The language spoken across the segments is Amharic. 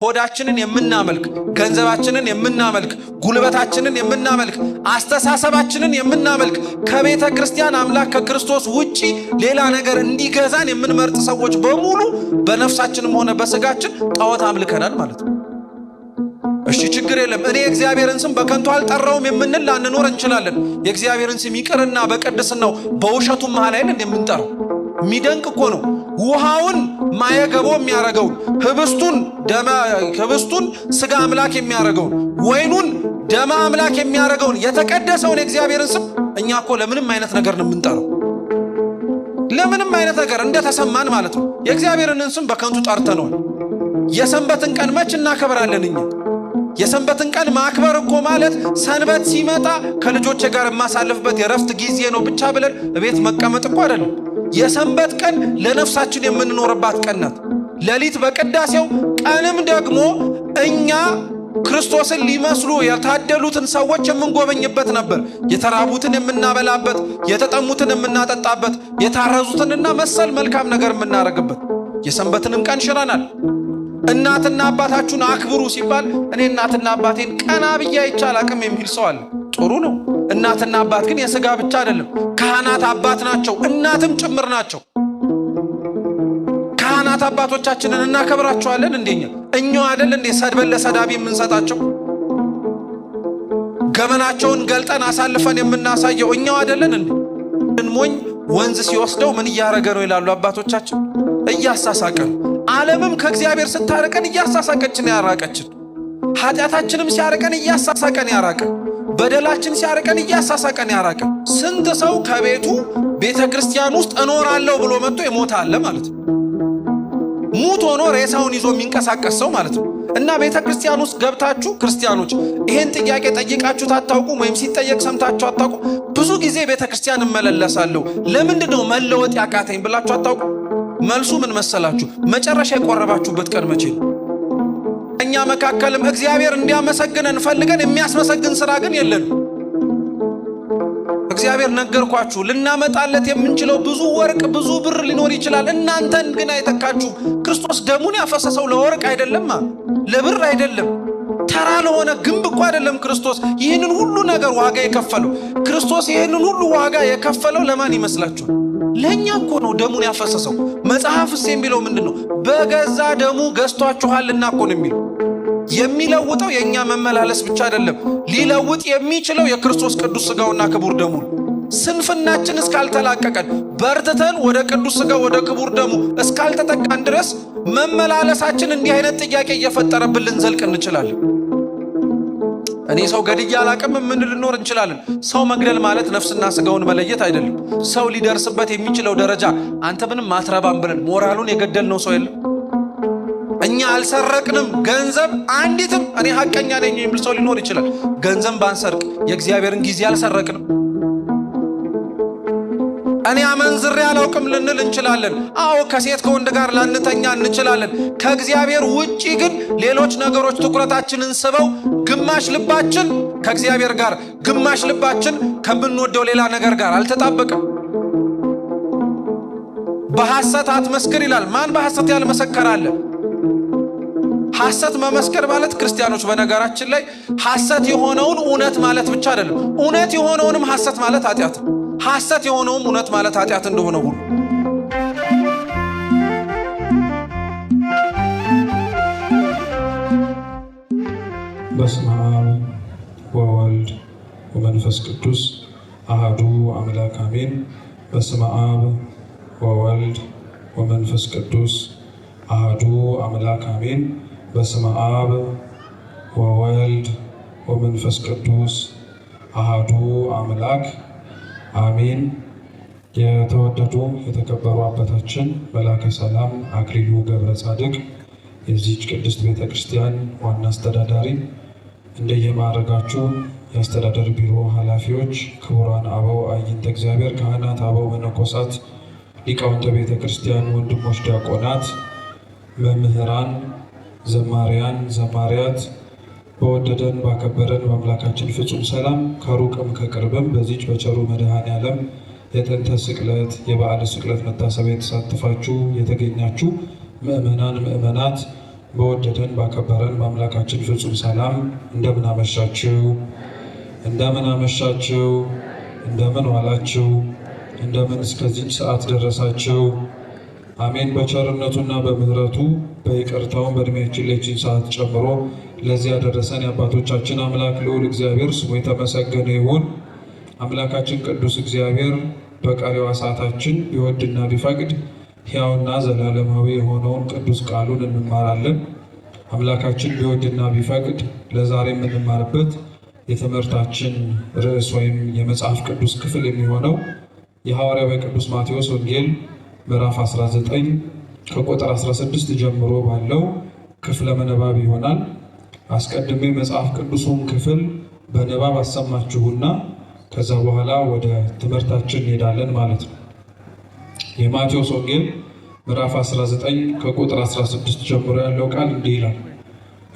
ሆዳችንን የምናመልክ፣ ገንዘባችንን የምናመልክ፣ ጉልበታችንን የምናመልክ፣ አስተሳሰባችንን የምናመልክ ከቤተ ክርስቲያን አምላክ ከክርስቶስ ውጪ ሌላ ነገር እንዲገዛን የምንመርጥ ሰዎች በሙሉ በነፍሳችንም ሆነ በስጋችን ጣዖት አምልከናል ማለት ነው። እሺ ችግር የለም እኔ የእግዚአብሔርን ስም በከንቱ አልጠራውም የምንል ላንኖር እንችላለን። የእግዚአብሔርን ስም ይቅርና በቅድስናው በውሸቱ መሃል ላይ እንደምንጠራው የሚደንቅ እኮ ነው። ውሃውን ማየገቦ የሚያረገውን ህብስቱን ስጋ አምላክ የሚያረገውን ወይኑን ደም አምላክ የሚያረገውን የተቀደሰውን የእግዚአብሔርን ስም እኛ እኮ ለምንም አይነት ነገር ነው የምንጠራው። ለምንም አይነት ነገር እንደተሰማን ማለት ነው። የእግዚአብሔርን ስም በከንቱ ጠርተነዋል። የሰንበትን ቀን መች እናከብራለን እኛ? የሰንበትን ቀን ማክበር እኮ ማለት ሰንበት ሲመጣ ከልጆቼ ጋር የማሳልፍበት የረፍት ጊዜ ነው ብቻ ብለን ቤት መቀመጥ እኮ አይደለም። የሰንበት ቀን ለነፍሳችን የምንኖርባት ቀን ናት። ሌሊት በቅዳሴው ቀንም ደግሞ እኛ ክርስቶስን ሊመስሉ የታደሉትን ሰዎች የምንጎበኝበት ነበር። የተራቡትን የምናበላበት፣ የተጠሙትን የምናጠጣበት፣ የታረዙትንና መሰል መልካም ነገር የምናደርግበት የሰንበትንም ቀን ሽረናል። እናትና አባታችሁን አክብሩ ሲባል እኔ እናትና አባቴን ቀና ብዬ አይቼ አላቅም የሚል ሰው አለ። ጥሩ ነው። እናትና አባት ግን የሥጋ ብቻ አይደለም፣ ካህናት አባት ናቸው፣ እናትም ጭምር ናቸው። ካህናት አባቶቻችንን እናከብራቸዋለን እንደኛ እኛው አይደል እንዴ ሰድበን ለሰዳቢ የምንሰጣቸው? ገመናቸውን ገልጠን አሳልፈን የምናሳየው እኛው አይደለን እንዴ? ሞኝ ወንዝ ሲወስደው ምን እያረገ ነው ይላሉ አባቶቻችን? እያሳሳቀን። ዓለምም ከእግዚአብሔር ስታረቀን እያሳሳቀችን ያራቀችን። ኃጢአታችንም ሲያረቀን እያሳሳቀን ያራቀን። በደላችን ሲያረቀን እያሳሳቀን ያራቀን። ስንት ሰው ከቤቱ ቤተ ክርስቲያን ውስጥ እኖራለሁ ብሎ መጥቶ የሞተ አለ ማለት ነው። ሙት ሆኖ ሬሳውን ይዞ የሚንቀሳቀስ ሰው ማለት ነው። እና ቤተ ክርስቲያን ውስጥ ገብታችሁ ክርስቲያኖች ይሄን ጥያቄ ጠይቃችሁት አታውቁም? ወይም ሲጠየቅ ሰምታችሁ አታውቁም? ብዙ ጊዜ ቤተ ክርስቲያን እመለሳለሁ ለምንድነው መለወጥ ያቃተኝ ብላችሁ አታውቁም? መልሱ ምን መሰላችሁ? መጨረሻ የቆረባችሁበት ቀን መቼ ነው? እኛ መካከልም እግዚአብሔር እንዲያመሰግነን ፈልገን የሚያስመሰግን ስራ ግን የለንም። እግዚአብሔር ነገርኳችሁ ልናመጣለት የምንችለው ብዙ ወርቅ ብዙ ብር ሊኖር ይችላል። እናንተን ግን አይተካችሁ። ክርስቶስ ደሙን ያፈሰሰው ለወርቅ አይደለም፣ ለብር አይደለም፣ ተራ ለሆነ ግንብ እኮ አይደለም። ክርስቶስ ይህንን ሁሉ ነገር ዋጋ የከፈለው ክርስቶስ ይህንን ሁሉ ዋጋ የከፈለው ለማን ይመስላችኋል? ለኛ እኮ ነው ደሙን ያፈሰሰው። መጽሐፍስ የሚለው ምንድነው? በገዛ ደሙ ገዝቷችኋልና እኮ ነው የሚለው። የሚለውጠው የኛ መመላለስ ብቻ አይደለም፣ ሊለውጥ የሚችለው የክርስቶስ ቅዱስ ሥጋውና ክቡር ደሙ። ስንፍናችን እስካልተላቀቀን በርትተን ወደ ቅዱስ ሥጋው ወደ ክቡር ደሙ እስካልተጠቃን ድረስ መመላለሳችን እንዲህ አይነት ጥያቄ እየፈጠረብን ልንዘልቅ እንችላለን። እኔ ሰው ገድዬ አላቅም ምን ልኖር እንችላለን። ሰው መግደል ማለት ነፍስና ሥጋውን መለየት አይደለም። ሰው ሊደርስበት የሚችለው ደረጃ አንተ ምንም ማትረባም ብለን ሞራሉን የገደልነው ሰው የለም። እኛ አልሰረቅንም ገንዘብ አንዲትም እኔ ሐቀኛ ነኝ የሚል ሰው ሊኖር ይችላል። ገንዘብ ባንሰርቅ የእግዚአብሔርን ጊዜ አልሰረቅንም። እኔ አመንዝሬ አላውቅም ልንል እንችላለን። አዎ ከሴት ከወንድ ጋር ላንተኛ እንችላለን። ከእግዚአብሔር ውጪ ግን ሌሎች ነገሮች ትኩረታችንን ስበው ግማሽ ልባችን ከእግዚአብሔር ጋር ግማሽ ልባችን ከምንወደው ሌላ ነገር ጋር አልተጣበቀም። በሐሰት አትመስክር ይላል። ማን በሐሰት ያልመሰከራለ? ሐሰት መመስከር ማለት ክርስቲያኖች በነገራችን ላይ ሐሰት የሆነውን እውነት ማለት ብቻ አይደለም፣ እውነት የሆነውንም ሐሰት ማለት ኃጢአት፣ ሐሰት የሆነውም እውነት ማለት ኃጢአት እንደሆነ ሁሉ በስመ አብ ወወልድ ወመንፈስ ቅዱስ አሐዱ አምላክ አሜን። በስመ አብ ወወልድ ወመንፈስ ቅዱስ አሐዱ አምላክ አሜን። በስመ አብ ወወልድ ወመንፈስ ቅዱስ አሐዱ አምላክ አሜን። የተወደዱ የተከበሩ አባታችን መላከ ሰላም አክሊሉ ገብረ ጻድቅ የዚህች ቅድስት ቤተ ክርስቲያን ዋና አስተዳዳሪ፣ እንደየማዕረጋችሁ የአስተዳደር ቢሮ ኃላፊዎች፣ ክቡራን አበው አይንተ እግዚአብሔር ካህናት፣ አበው መነኮሳት፣ ሊቃውንተ ቤተ ክርስቲያን፣ ወንድሞች ዲያቆናት፣ መምህራን፣ ዘማሪያን፣ ዘማሪያት፣ በወደደን ባከበረን በአምላካችን ፍጹም ሰላም ከሩቅም ከቅርብም በዚች በቸሩ መድኃኔ ዓለም የጥንተ ስቅለት የበዓለ ስቅለት መታሰቢያ የተሳተፋችሁ የተገኛችሁ ምእመናን ምእመናት በወደደን ባከበረን በአምላካችን ፍጹም ሰላም እንደምን አመሻችሁ፣ እንደምን አመሻችሁ፣ እንደምን ዋላችሁ፣ እንደምን እስከዚህ ሰዓት ደረሳችሁ። አሜን። በቸርነቱና በምሕረቱ በይቅርታውን በእድሜያችን ላይ ይህችን ሰዓት ጨምሮ ለዚህ ያደረሰን የአባቶቻችን አምላክ ልዑል እግዚአብሔር ስሙ የተመሰገነ ይሁን። አምላካችን ቅዱስ እግዚአብሔር በቀሪዋ ሰዓታችን ቢወድና ቢፈቅድ ሕያውና ዘላለማዊ የሆነውን ቅዱስ ቃሉን እንማራለን። አምላካችን ቢወድና ቢፈቅድ ለዛሬ የምንማርበት የትምህርታችን ርዕስ ወይም የመጽሐፍ ቅዱስ ክፍል የሚሆነው የሐዋርያው የቅዱስ ማቴዎስ ወንጌል ምዕራፍ 19 ከቁጥር 16 ጀምሮ ባለው ክፍለ ምንባብ ይሆናል። አስቀድሜ መጽሐፍ ቅዱሱን ክፍል በንባብ አሰማችሁና ከዛ በኋላ ወደ ትምህርታችን እንሄዳለን ማለት ነው። የማቴዎስ ወንጌል ምዕራፍ 19 ከቁጥር 16 ጀምሮ ያለው ቃል እንዲህ ይላል።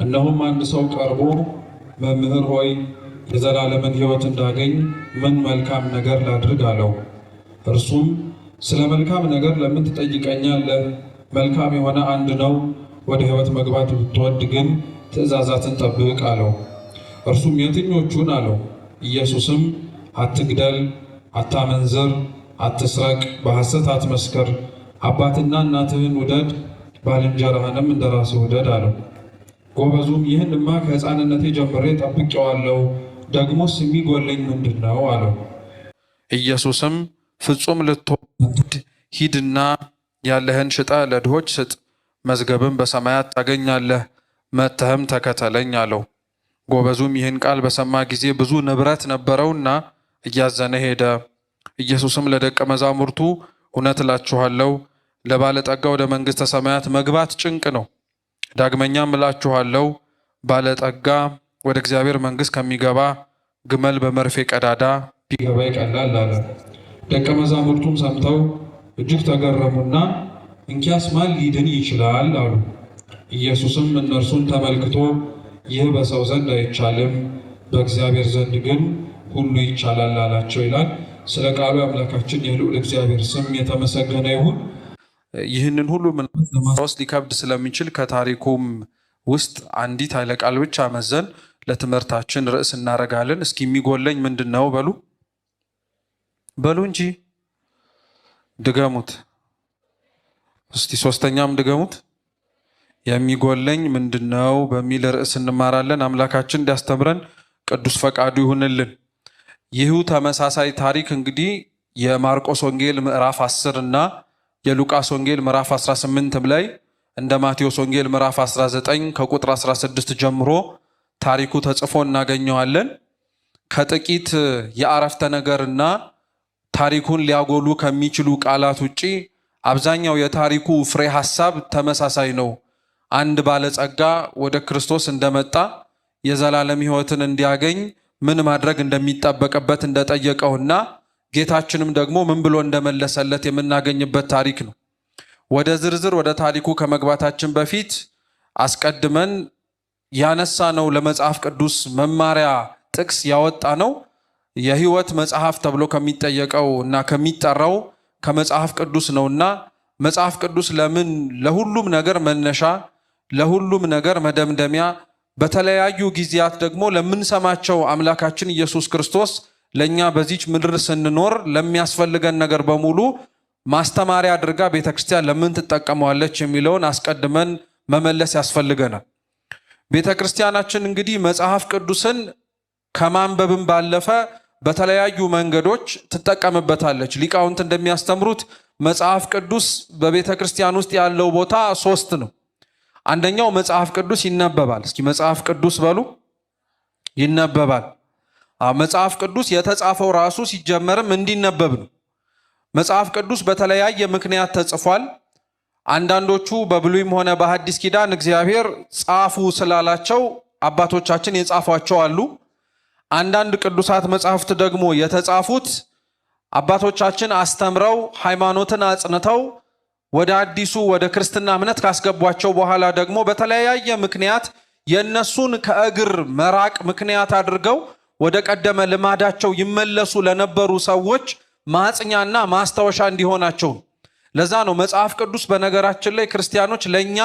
እነሆም አንድ ሰው ቀርቦ መምህር ሆይ የዘላለምን ሕይወት እንዳገኝ ምን መልካም ነገር ላድርግ አለው። እርሱም ስለ መልካም ነገር ለምን ትጠይቀኛለህ? መልካም የሆነ አንድ ነው። ወደ ሕይወት መግባት ብትወድ ግን ትእዛዛትን ጠብቅ አለው። እርሱም የትኞቹን አለው። ኢየሱስም አትግደል፣ አታመንዝር፣ አትስረቅ፣ በሐሰት አትመስክር፣ አባትና እናትህን ውደድ፣ ባልንጀራህንም እንደ ራስህ ውደድ አለው። ጎበዙም ይህንማ ከሕፃንነቴ ጀምሬ ጠብቄዋለሁ፣ ደግሞስ የሚጎለኝ ምንድን ነው አለው። ኢየሱስም ፍጹም ልትወድ ሂድና ያለህን ሽጠህ ለድሆች ስጥ፣ መዝገብም በሰማያት ታገኛለህ፣ መጥተህም ተከተለኝ አለው። ጎበዙም ይህን ቃል በሰማ ጊዜ ብዙ ንብረት ነበረውና እያዘነ ሄደ። ኢየሱስም ለደቀ መዛሙርቱ እውነት እላችኋለሁ ለባለጠጋ ወደ መንግሥተ ሰማያት መግባት ጭንቅ ነው። ዳግመኛም እላችኋለሁ ባለጠጋ ወደ እግዚአብሔር መንግሥት ከሚገባ ግመል በመርፌ ቀዳዳ ቢገባ ይቀላል አለ። ደቀ መዛሙርቱም ሰምተው እጅግ ተገረሙና እንኪያስ ማን ሊድን ይችላል አሉ። ኢየሱስም እነርሱን ተመልክቶ ይህ በሰው ዘንድ አይቻልም፣ በእግዚአብሔር ዘንድ ግን ሁሉ ይቻላል አላቸው ይላል። ስለ ቃሉ አምላካችን የልዑል እግዚአብሔር ስም የተመሰገነ ይሁን። ይህንን ሁሉ ለማስታወስ ሊከብድ ስለሚችል ከታሪኩም ውስጥ አንዲት ኃይለ ቃል ብቻ መዘን ለትምህርታችን ርዕስ እናደርጋለን። እስኪ የሚጎለኝ ምንድን ነው በሉ በሉ እንጂ ድገሙት እስቲ። ሶስተኛም ድገሙት። የሚጎለኝ ምንድን ነው በሚል ርዕስ እንማራለን። አምላካችን እንዲያስተምረን ቅዱስ ፈቃዱ ይሁንልን። ይህ ተመሳሳይ ታሪክ እንግዲህ የማርቆስ ወንጌል ምዕራፍ 10 እና የሉቃስ ወንጌል ምዕራፍ 18 ላይ እንደ ማቴዎስ ወንጌል ምዕራፍ 19 ከቁጥር 16 ጀምሮ ታሪኩ ተጽፎ እናገኘዋለን። ከጥቂት የአረፍተ ነገርና ታሪኩን ሊያጎሉ ከሚችሉ ቃላት ውጪ አብዛኛው የታሪኩ ፍሬ ሐሳብ ተመሳሳይ ነው። አንድ ባለጸጋ ወደ ክርስቶስ እንደመጣ የዘላለም ሕይወትን እንዲያገኝ ምን ማድረግ እንደሚጠበቅበት እንደጠየቀውና ጌታችንም ደግሞ ምን ብሎ እንደመለሰለት የምናገኝበት ታሪክ ነው። ወደ ዝርዝር ወደ ታሪኩ ከመግባታችን በፊት አስቀድመን ያነሳ ነው ለመጽሐፍ ቅዱስ መማሪያ ጥቅስ ያወጣ ነው የሕይወት መጽሐፍ ተብሎ ከሚጠየቀው እና ከሚጠራው ከመጽሐፍ ቅዱስ ነውና መጽሐፍ ቅዱስ ለምን ለሁሉም ነገር መነሻ፣ ለሁሉም ነገር መደምደሚያ፣ በተለያዩ ጊዜያት ደግሞ ለምንሰማቸው አምላካችን ኢየሱስ ክርስቶስ ለኛ በዚች ምድር ስንኖር ለሚያስፈልገን ነገር በሙሉ ማስተማሪያ አድርጋ ቤተክርስቲያን ለምን ትጠቀመዋለች የሚለውን አስቀድመን መመለስ ያስፈልገናል። ቤተክርስቲያናችን እንግዲህ መጽሐፍ ቅዱስን ከማንበብም ባለፈ በተለያዩ መንገዶች ትጠቀምበታለች። ሊቃውንት እንደሚያስተምሩት መጽሐፍ ቅዱስ በቤተክርስቲያን ውስጥ ያለው ቦታ 3 ነው። አንደኛው መጽሐፍ ቅዱስ ይነበባል። እስኪ መጽሐፍ ቅዱስ በሉ። ይነበባል። መጽሐፍ ቅዱስ የተጻፈው ራሱ ሲጀመርም እንዲነበብ ነው። መጽሐፍ ቅዱስ በተለያየ ምክንያት ተጽፏል። አንዳንዶቹ በብሉይም ሆነ በሐዲስ ኪዳን እግዚአብሔር ጻፉ ስላላቸው አባቶቻችን የጻፏቸው አሉ። አንዳንድ ቅዱሳት መጽሐፍት ደግሞ የተጻፉት አባቶቻችን አስተምረው ሃይማኖትን አጽንተው ወደ አዲሱ ወደ ክርስትና እምነት ካስገቧቸው በኋላ ደግሞ በተለያየ ምክንያት የነሱን ከእግር መራቅ ምክንያት አድርገው ወደ ቀደመ ልማዳቸው ይመለሱ ለነበሩ ሰዎች ማጽኛና ማስታወሻ እንዲሆናቸው። ለዛ ነው መጽሐፍ ቅዱስ በነገራችን ላይ ክርስቲያኖች ለኛ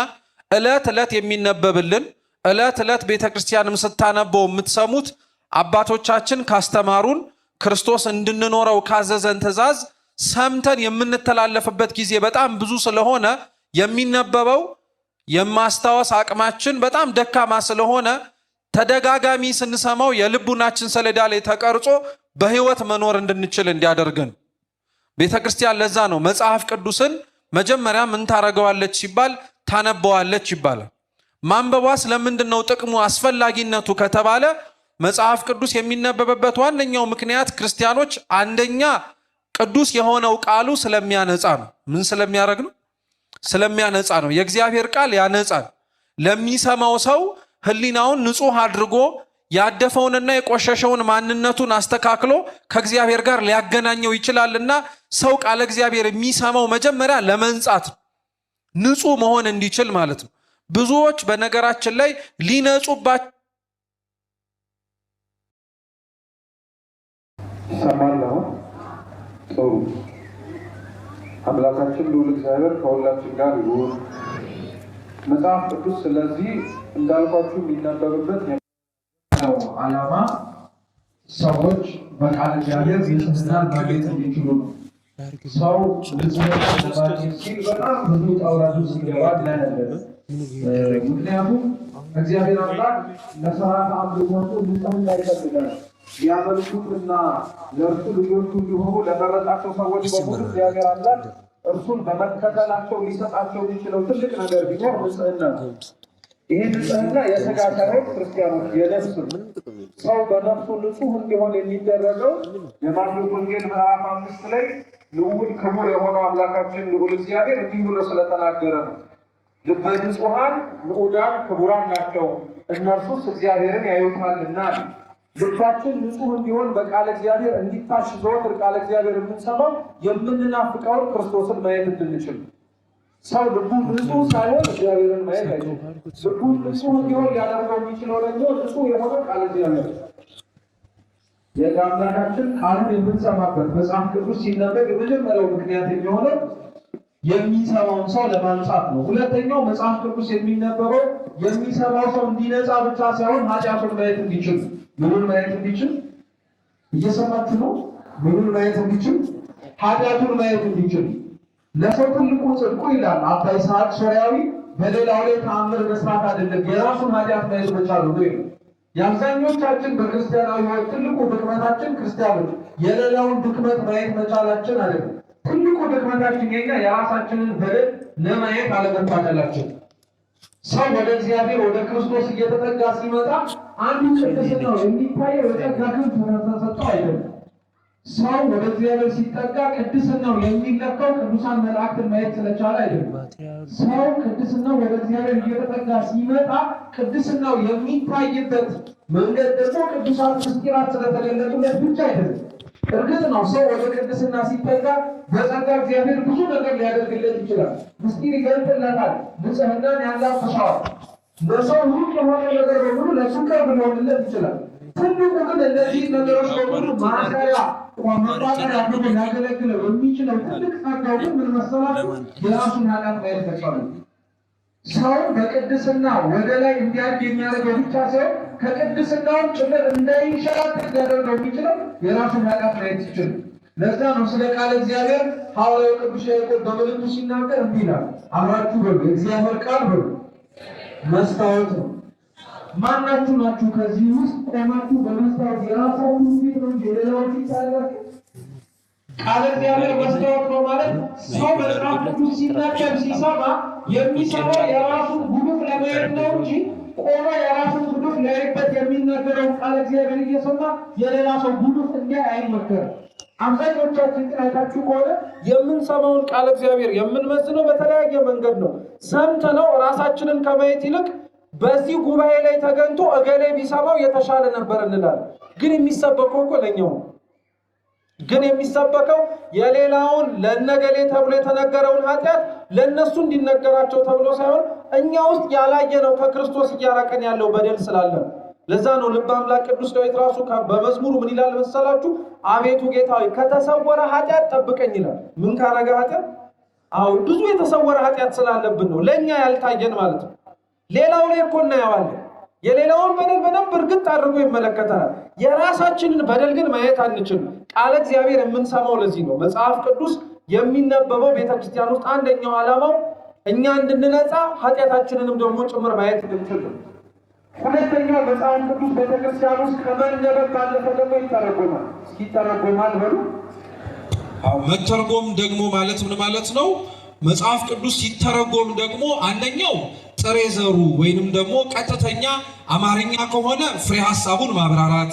ዕለት ዕለት የሚነበብልን ዕለት ዕለት ቤተክርስቲያንም ስታነበው የምትሰሙት አባቶቻችን ካስተማሩን ክርስቶስ እንድንኖረው ካዘዘን ትእዛዝ ሰምተን የምንተላለፍበት ጊዜ በጣም ብዙ ስለሆነ የሚነበበው የማስታወስ አቅማችን በጣም ደካማ ስለሆነ ተደጋጋሚ ስንሰማው የልቡናችን ሰሌዳ ላይ ተቀርጾ በህይወት መኖር እንድንችል እንዲያደርገን ቤተክርስቲያን ለዛ ነው መጽሐፍ ቅዱስን መጀመሪያ ምን ታረጋዋለች ሲባል ታነበዋለች ይባላል። ማንበቧስ ለምንድነው ጥቅሙ አስፈላጊነቱ ከተባለ መጽሐፍ ቅዱስ የሚነበብበት ዋነኛው ምክንያት ክርስቲያኖች አንደኛ ቅዱስ የሆነው ቃሉ ስለሚያነጻ ነው። ምን ስለሚያደርግ ነው? ስለሚያነጻ ነው። የእግዚአብሔር ቃል ያነጻል። ለሚሰማው ሰው ህሊናውን ንጹህ አድርጎ ያደፈውንና የቆሸሸውን ማንነቱን አስተካክሎ ከእግዚአብሔር ጋር ሊያገናኘው ይችላልና ሰው ቃለ እግዚአብሔር የሚሰማው መጀመሪያ ለመንጻት ንጹህ መሆን እንዲችል ማለት ነው። ብዙዎች በነገራችን ላይ ሊነጹባቸው ሰማለሁ። ጥሩ አምላካችን ልዑል እግዚአብሔር ከሁላችን ጋር ይሁን። መጽሐፍ ቅዱስ ስለዚህ እንዳልኳችሁ የሚነበብበት ነው ዓላማ ሰዎች በቃል እግዚአብሔር ንጽሕናን ማግኘት እንዲችሉ ነው። ሰው ንጽሕና ማግኘት ሲል በጣም ብዙ ጣውራቱ ሲገባ እናያለን። ምክንያቱም እግዚአብሔር አምላክ ለሥርዓተ አምልኮቱ ንጽሕና ይፈልጋል። ያመልኩትና ለእርሱ ልጆቹ እንዲሆኑ ለመረጣቸው ሰዎች በሙሉ እግዚአብሔር አምላክ እርሱን በመከተላቸው ሊሰጣቸው የሚችለው ትልቅ ነገር ቢኖር ንጽሕና ነው። ይህ ንጽሕና የሥጋ ሳይሆን ክርስቲያኖች የነፍስ ሰው በነፍሱ ንጹሕ እንዲሆን የሚደረገው የማቴዎስ ወንጌል ምዕራፍ 5 ላይ ልዑል ክቡር የሆነው አምላካችን ልዑል እግዚአብሔር እንዲህ ብሎ ስለተናገረ ነው። ልበ ንጹሐን ንዑዳን ክቡራን ናቸው እነርሱስ እግዚአብሔርን ያዩታልና። ልባችን ንጹሕ እንዲሆን በቃለ እግዚአብሔር እንዲታሽ ዘወትር ቃለ እግዚአብሔር የምንሰማው የምንናፍቀውን ክርስቶስን ማየት እንድንችል። ሰው ልቡ ንጹሕ ሳይሆን እግዚአብሔርን ማየት አይችልም። ልቡ ንጹሕ እንዲሆን ሊያደርገው የሚችለው ደግሞ ንጹሕ የሆነው ቃለ እግዚአብሔር የአምላካችን ቃሉን የምንሰማበት መጽሐፍ ቅዱስ ሲነበብ የመጀመሪያው ምክንያት የሚሆነው የሚሰማውን ሰው ለማንጻት ነው። ሁለተኛው መጽሐፍ ቅዱስ የሚነበበው የሚሰማው ሰው እንዲነጻ ብቻ ሳይሆን ኃጢአቱን ማየት እንዲችል። ምኑን ማየት እንዲችል? እየሰማችሁ ነው? ምኑን ማየት እንዲችል? ኃጢአቱን ማየት እንዲችል። ለሰው ትልቁ ጽድቁ ይላል አባ ይስሐቅ ሶርያዊ በሌላው ላይ ተአምር መስራት አይደለም የራሱን ኃጢአት ማየት መቻሉ ነው ይላል። የአብዛኞቻችን በክርስቲያናዊ ሕይወት ትልቁ ድክመታችን ክርስቲያኖች የሌላውን ድክመት ማየት መቻላችን አይደለም። ትልቁ ድክመታችን የኛ የራሳችንን በደል ለማየት አለመታደላችን። ሰው ወደ እግዚአብሔር ወደ ክርስቶስ እየተጠጋ ሲመጣ አንዱ ቅድስናው የሚታየው የጸጋ ክንፍ ተሰጥቶ አይደለም። ሰው ወደ እግዚአብሔር ሲጠጋ ቅድስናው የሚለካው ቅዱሳን መላእክትን ማየት ስለቻለ አይደለም። ሰው ቅድስናው ወደ እግዚአብሔር እየተጠጋ ሲመጣ ቅድስናው የሚታይበት መንገድ ደግሞ ቅዱሳን ምስጢራት ስለተገለጡለት ብቻ አይደለም። እርግጥ ነው ሰው ወደ ቅድስና ሲጠጋ በጸጋ እግዚአብሔር ብዙ ነገር ሊያደርግለት ይችላል። ምስጢር ይገልጥለታል። ንጽሕናን ያላብሰዋል። ለሰው ሩቅ የሆነ ነገር በሙሉ ለሱ ቅርብ ሊሆንለት ይችላል። ትልቁ ግን እነዚህ ነገሮች በሙሉ ማሰሪያ መቋጠር አድርጎ ሊያገለግለው የሚችለው ትልቅ ጸጋው ግን ምን መሰላችሁ? የራሱን ኃጢአት ማየት መቻሉ። ሰው በቅድስና ወደ ላይ እንዲያድግ የሚያደርገው ብቻ ሳይሆን ከቅድስናውን ጭምር እንዳይንሸራተት ሊያደርገው የሚችለው የራሱን ኃጢአት ማየት ይችላል። ለዛ ነው ስለ ቃል እግዚአብሔር ሐዋርያው ቅዱስ ያዕቆብ በመልእክቱ ሲናገር እንዲህ ይላል፣ አብራችሁ በሉ የእግዚአብሔር ቃል በሉ መስታወት ነው። ማናችሁ ናችሁ ከዚህ ውስጥ ቆማችሁ በመስታወት የራሳችሁን ፊት ነው እንጂ የሌላውን ፊት ታያላችሁ? ቃል እግዚአብሔር መስታወት ነው ማለት ሰው መጽሐፍ ቅዱስ ሲናገር ሲሰማ የሚሰማው የራሱን ጉዱፍ ለማየት ነው እንጂ ቆሞ የራሱን ጉዱፍ ሊያይበት የሚናገረውን ቃል እግዚአብሔር እየሰማ የሌላ ሰው ጉዱፍ እንዲያይ አይመከርም። አብዛኞቻችን ግን አይታችሁ ከሆነ የምንሰማውን ቃል እግዚአብሔር የምንመስለው በተለያየ መንገድ ነው። ሰምተነው ራሳችንን ከማየት ይልቅ በዚህ ጉባኤ ላይ ተገኝቶ እገሌ ቢሰማው የተሻለ ነበር እንላለን። ግን የሚሰበከው እኮ ለኛው ነው። ግን የሚሰበከው የሌላውን ለነገሌ ተብሎ የተነገረውን ኃጢአት ለነሱ እንዲነገራቸው ተብሎ ሳይሆን እኛ ውስጥ ያላየነው ከክርስቶስ እያራቀን ያለው በደል ስላለ። ለዛ ነው ልበ አምላክ ቅዱስ ዳዊት ራሱ በመዝሙሩ ምን ይላል መሰላችሁ? አቤቱ ጌታ ሆይ ከተሰወረ ኃጢአት ጠብቀኝ ይላል። ምን ካረገ ኃጢአት? አዎ ብዙ የተሰወረ ኃጢአት ስላለብን ነው፣ ለኛ ያልታየን ማለት ነው። ሌላው ላይ እኮ እናየዋለን። የሌላውን በደል በደንብ እርግጥ አድርጎ ይመለከተናል። የራሳችንን በደል ግን ማየት አንችልም። ቃለ እግዚአብሔር የምንሰማው ለዚህ ነው። መጽሐፍ ቅዱስ የሚነበበው ቤተክርስቲያን ውስጥ አንደኛው ዓላማው እኛ እንድንነጻ ኃጢአታችንንም ደግሞ ጭምር ማየት እንድንችል ነው። ሁለተኛው መጽሐፍ ቅዱስ ቤተክርስቲያን ውስጥ ከመነበብ ባለፈ ደግሞ ይተረጎማል። እስኪ ይተረጎማል በሉ። መተርጎም ደግሞ ማለት ምን ማለት ነው? መጽሐፍ ቅዱስ ሲተረጎም ደግሞ አንደኛው ጥሬ ዘሩ ወይንም ደግሞ ቀጥተኛ አማርኛ ከሆነ ፍሬ ሐሳቡን ማብራራት፣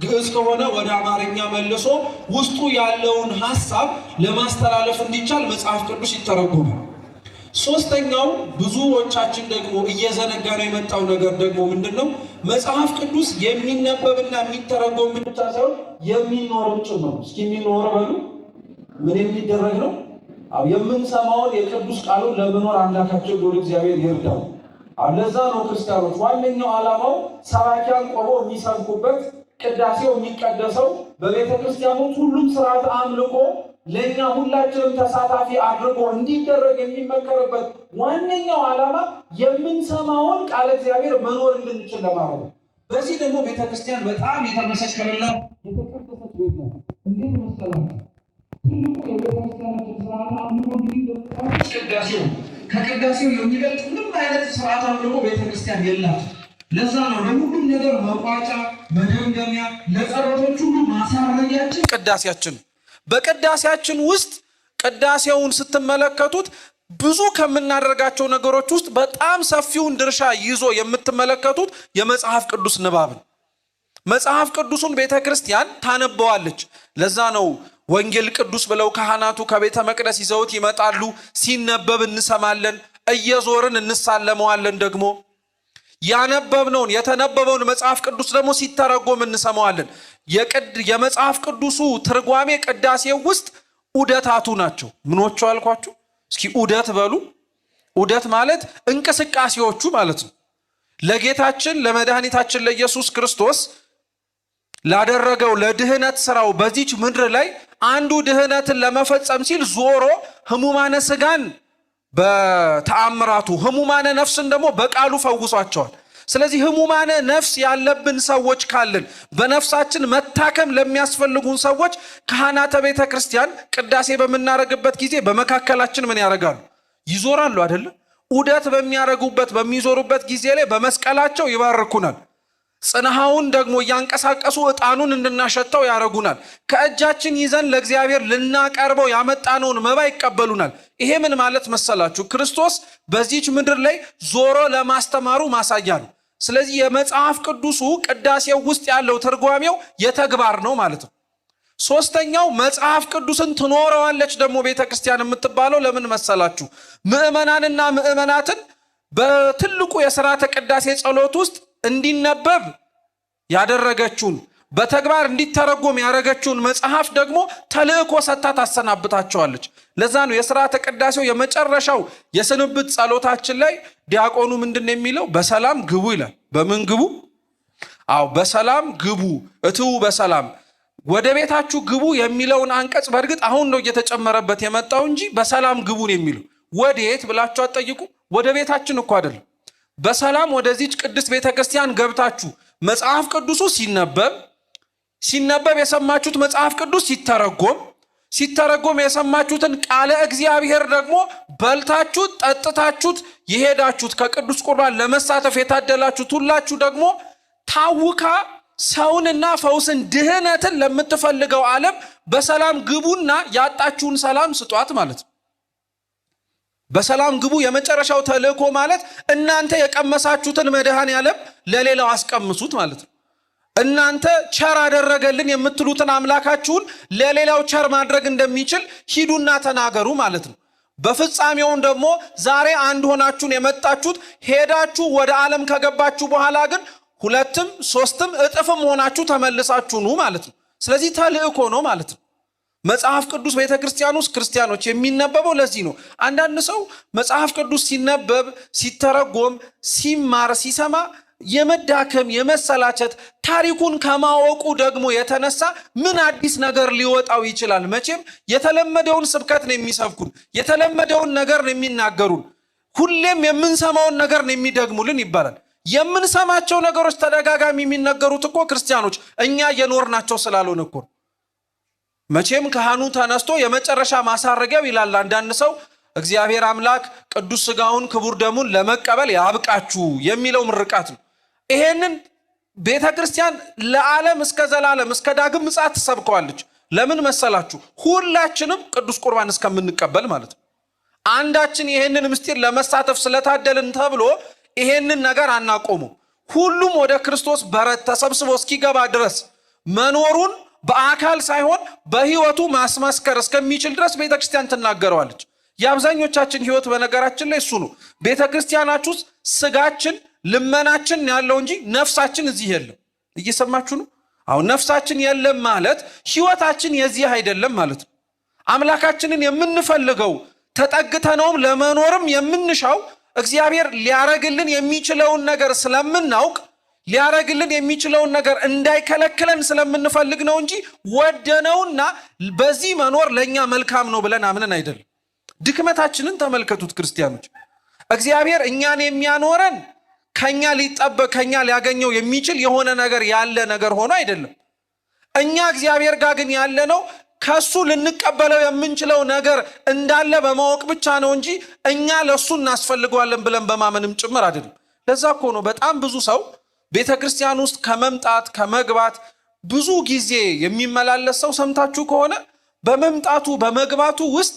ግዕዝ ከሆነ ወደ አማርኛ መልሶ ውስጡ ያለውን ሐሳብ ለማስተላለፍ እንዲቻል መጽሐፍ ቅዱስ ይተረጎማል። ሶስተኛው ብዙዎቻችን ደግሞ እየዘነጋ ነው የመጣው ነገር ደግሞ ምንድነው? መጽሐፍ ቅዱስ የሚነበብና የሚተረጎም ብቻ ሳይሆን የሚኖርም ጭምር። እስኪ የሚኖር በሉ። ምን የሚደረግ ነው? የምንሰማውን የቅዱስ ቃሉን ለመኖር አምላካችን ሎል እግዚአብሔር ይርዳው። ለዛ ነው ክርስቲያኖች ዋነኛው ዓላማው ሰባኪያን ቆመው የሚሰብኩበት፣ ቅዳሴው የሚቀደሰው፣ በቤተ ክርስቲያኖች ሁሉም ስርዓት አምልኮ ለእኛ ሁላችንም ተሳታፊ አድርጎ እንዲደረግ የሚመከርበት ዋነኛው ዓላማ የምንሰማውን ቃለ እግዚአብሔር መኖር እንድንችል ለማድረግ ነው። በዚህ ደግሞ ቤተ ክርስቲያን በጣም የተመሰከረላት የተቀደሰች ቤት ነው። እንዴት መሰላችሁ? ትልቁ የቤተክርስቲያናችን ስርዓት አምልኮ እንግዲህ ቅዳሴው፣ ከቅዳሴው የሚበልጥ ምንም አይነት ስርዓት አምልኮ ቤተክርስቲያን የላት። ለዛ ነው ለሁሉም ነገር መቋጫ፣ መደምደሚያ፣ ለጸሎቶች ሁሉ ማሳረጊያችን ቅዳሴያችን። በቅዳሴያችን ውስጥ ቅዳሴውን ስትመለከቱት ብዙ ከምናደርጋቸው ነገሮች ውስጥ በጣም ሰፊውን ድርሻ ይዞ የምትመለከቱት የመጽሐፍ ቅዱስ ንባብ ነው። መጽሐፍ ቅዱሱን ቤተ ክርስቲያን ታነበዋለች። ለዛ ነው ወንጌል ቅዱስ ብለው ካህናቱ ከቤተ መቅደስ ይዘውት ይመጣሉ። ሲነበብ እንሰማለን፣ እየዞርን እንሳለመዋለን። ደግሞ ያነበብነውን የተነበበውን መጽሐፍ ቅዱስ ደግሞ ሲተረጎም እንሰማዋለን። የመጽሐፍ ቅዱሱ ትርጓሜ ቅዳሴው ውስጥ ዑደታቱ ናቸው። ምኖቹ አልኳችሁ? እስኪ ዑደት በሉ። ዑደት ማለት እንቅስቃሴዎቹ ማለት ነው። ለጌታችን ለመድኃኒታችን ለኢየሱስ ክርስቶስ ላደረገው ለድህነት ስራው በዚች ምድር ላይ አንዱ ድህነትን ለመፈጸም ሲል ዞሮ ህሙማነ ስጋን በተአምራቱ ህሙማነ ነፍስን ደግሞ በቃሉ ፈውሷቸዋል። ስለዚህ ህሙማነ ነፍስ ያለብን ሰዎች ካልን በነፍሳችን መታከም ለሚያስፈልጉን ሰዎች ካህናተ ቤተ ክርስቲያን ቅዳሴ በምናረግበት ጊዜ በመካከላችን ምን ያደርጋሉ? ይዞራሉ አይደለ? ዑደት በሚያረጉበት በሚዞሩበት ጊዜ ላይ በመስቀላቸው ይባርኩናል። ጽንሃውን ደግሞ እያንቀሳቀሱ ዕጣኑን እንድናሸተው ያደርጉናል። ከእጃችን ይዘን ለእግዚአብሔር ልናቀርበው ያመጣነውን መባ ይቀበሉናል። ይሄ ምን ማለት መሰላችሁ? ክርስቶስ በዚች ምድር ላይ ዞሮ ለማስተማሩ ማሳያ ነው። ስለዚህ የመጽሐፍ ቅዱሱ ቅዳሴው ውስጥ ያለው ትርጓሜው የተግባር ነው ማለት ነው። ሶስተኛው መጽሐፍ ቅዱስን ትኖረዋለች ደግሞ ቤተ ክርስቲያን የምትባለው ለምን መሰላችሁ? ምዕመናንና ምዕመናትን በትልቁ የሥርዓተ ቅዳሴ ጸሎት ውስጥ እንዲነበብ ያደረገችውን በተግባር እንዲተረጎም ያደረገችውን መጽሐፍ ደግሞ ተልእኮ ሰጥታ ታሰናብታቸዋለች። ለዛ ነው የሥርዓተ ቅዳሴው የመጨረሻው የስንብት ጸሎታችን ላይ ዲያቆኑ ምንድነው የሚለው? በሰላም ግቡ ይላል። በምን ግቡ? በሰላም ግቡ፣ እትው በሰላም ወደ ቤታችሁ ግቡ የሚለውን አንቀጽ በእርግጥ አሁን ነው እየተጨመረበት የመጣው እንጂ በሰላም ግቡን የሚለው ወዴት ብላችሁ አትጠይቁ። ወደ ቤታችን እኮ አይደለም። በሰላም ወደዚች ቅድስት ቤተክርስቲያን ገብታችሁ መጽሐፍ ቅዱሱ ሲነበብ የሰማችሁት መጽሐፍ ቅዱስ ሲተረጎም የሰማችሁትን ቃለ እግዚአብሔር ደግሞ በልታችሁት ጠጥታችሁት የሄዳችሁት ከቅዱስ ቁርባን ለመሳተፍ የታደላችሁት ሁላችሁ ደግሞ ታውካ ሰውንና ፈውስን ድህነትን ለምትፈልገው ዓለም በሰላም ግቡና ያጣችሁን ሰላም ስጧት ማለት ነው። በሰላም ግቡ የመጨረሻው ተልእኮ ማለት እናንተ የቀመሳችሁትን መድኃኔዓለም ለሌላው አስቀምሱት ማለት ነው። እናንተ ቸር አደረገልን የምትሉትን አምላካችሁን ለሌላው ቸር ማድረግ እንደሚችል ሂዱና ተናገሩ ማለት ነው። በፍጻሜውን ደግሞ ዛሬ አንድ ሆናችሁን የመጣችሁት ሄዳችሁ ወደ ዓለም ከገባችሁ በኋላ ግን 2ም 3ም እጥፍም ሆናችሁ ተመልሳችሁ ኑ ማለት ነው። ስለዚህ ተልእኮ ነው ማለት ነው። መጽሐፍ ቅዱስ ቤተ ክርስቲያን ውስጥ ክርስቲያኖች የሚነበበው ለዚህ ነው። አንዳንድ ሰው መጽሐፍ ቅዱስ ሲነበብ ሲተረጎም ሲማር ሲሰማ የመዳከም የመሰላቸት ታሪኩን ከማወቁ ደግሞ የተነሳ ምን አዲስ ነገር ሊወጣው ይችላል? መቼም የተለመደውን ስብከት ነው የሚሰብኩን፣ የተለመደውን ነገር ነው የሚናገሩን። ሁሌም የምንሰማውን ነገር ነው የሚደግሙልን ይባላል። የምንሰማቸው ነገሮች ተደጋጋሚ የሚነገሩት እኮ ክርስቲያኖች እኛ እየኖርናቸው ስላልሆነ እኮ። መቼም ካህኑ ተነስቶ የመጨረሻ ማሳረጊያው ይላል አንዳንድ ሰው እግዚአብሔር አምላክ ቅዱስ ሥጋውን ክቡር ደሙን ለመቀበል ያብቃችሁ የሚለው ምርቃት ነው። ይሄንን ቤተ ክርስቲያን ለዓለም እስከ ዘላለም እስከ ዳግም ምጽአት ትሰብከዋለች። ለምን መሰላችሁ? ሁላችንም ቅዱስ ቁርባን እስከምንቀበል ማለት ነው። አንዳችን ይሄንን ምስጢር ለመሳተፍ ስለታደልን ተብሎ ይሄንን ነገር አናቆሙ። ሁሉም ወደ ክርስቶስ በረት ተሰብስቦ እስኪገባ ድረስ መኖሩን በአካል ሳይሆን በሕይወቱ ማስመስከር እስከሚችል ድረስ ቤተ ክርስቲያን ትናገረዋለች። የአብዛኞቻችን ሕይወት በነገራችን ላይ እሱ ነው። ቤተ ክርስቲያናችሁ ውስጥ ስጋችን ልመናችን ያለው እንጂ ነፍሳችን እዚህ የለም። እየሰማችሁ ነው? አሁን ነፍሳችን የለም ማለት ሕይወታችን የዚህ አይደለም ማለት ነው። አምላካችንን የምንፈልገው ተጠግተነውም ለመኖርም የምንሻው እግዚአብሔር ሊያረግልን የሚችለውን ነገር ስለምናውቅ ሊያረግልን የሚችለውን ነገር እንዳይከለክለን ስለምንፈልግ ነው እንጂ ወደነውና በዚህ መኖር ለኛ መልካም ነው ብለን አምነን አይደለም። ድክመታችንን ተመልከቱት ክርስቲያኖች። እግዚአብሔር እኛን የሚያኖረን ከኛ ሊጠበቅ ከኛ ሊያገኘው የሚችል የሆነ ነገር ያለ ነገር ሆኖ አይደለም። እኛ እግዚአብሔር ጋር ግን ያለ ነው ከሱ ልንቀበለው የምንችለው ነገር እንዳለ በማወቅ ብቻ ነው እንጂ እኛ ለሱ እናስፈልገዋለን ብለን በማመንም ጭምር አይደለም። ለዛ እኮ ነው በጣም ብዙ ሰው ቤተ ክርስቲያን ውስጥ ከመምጣት ከመግባት ብዙ ጊዜ የሚመላለስ ሰው ሰምታችሁ ከሆነ በመምጣቱ በመግባቱ ውስጥ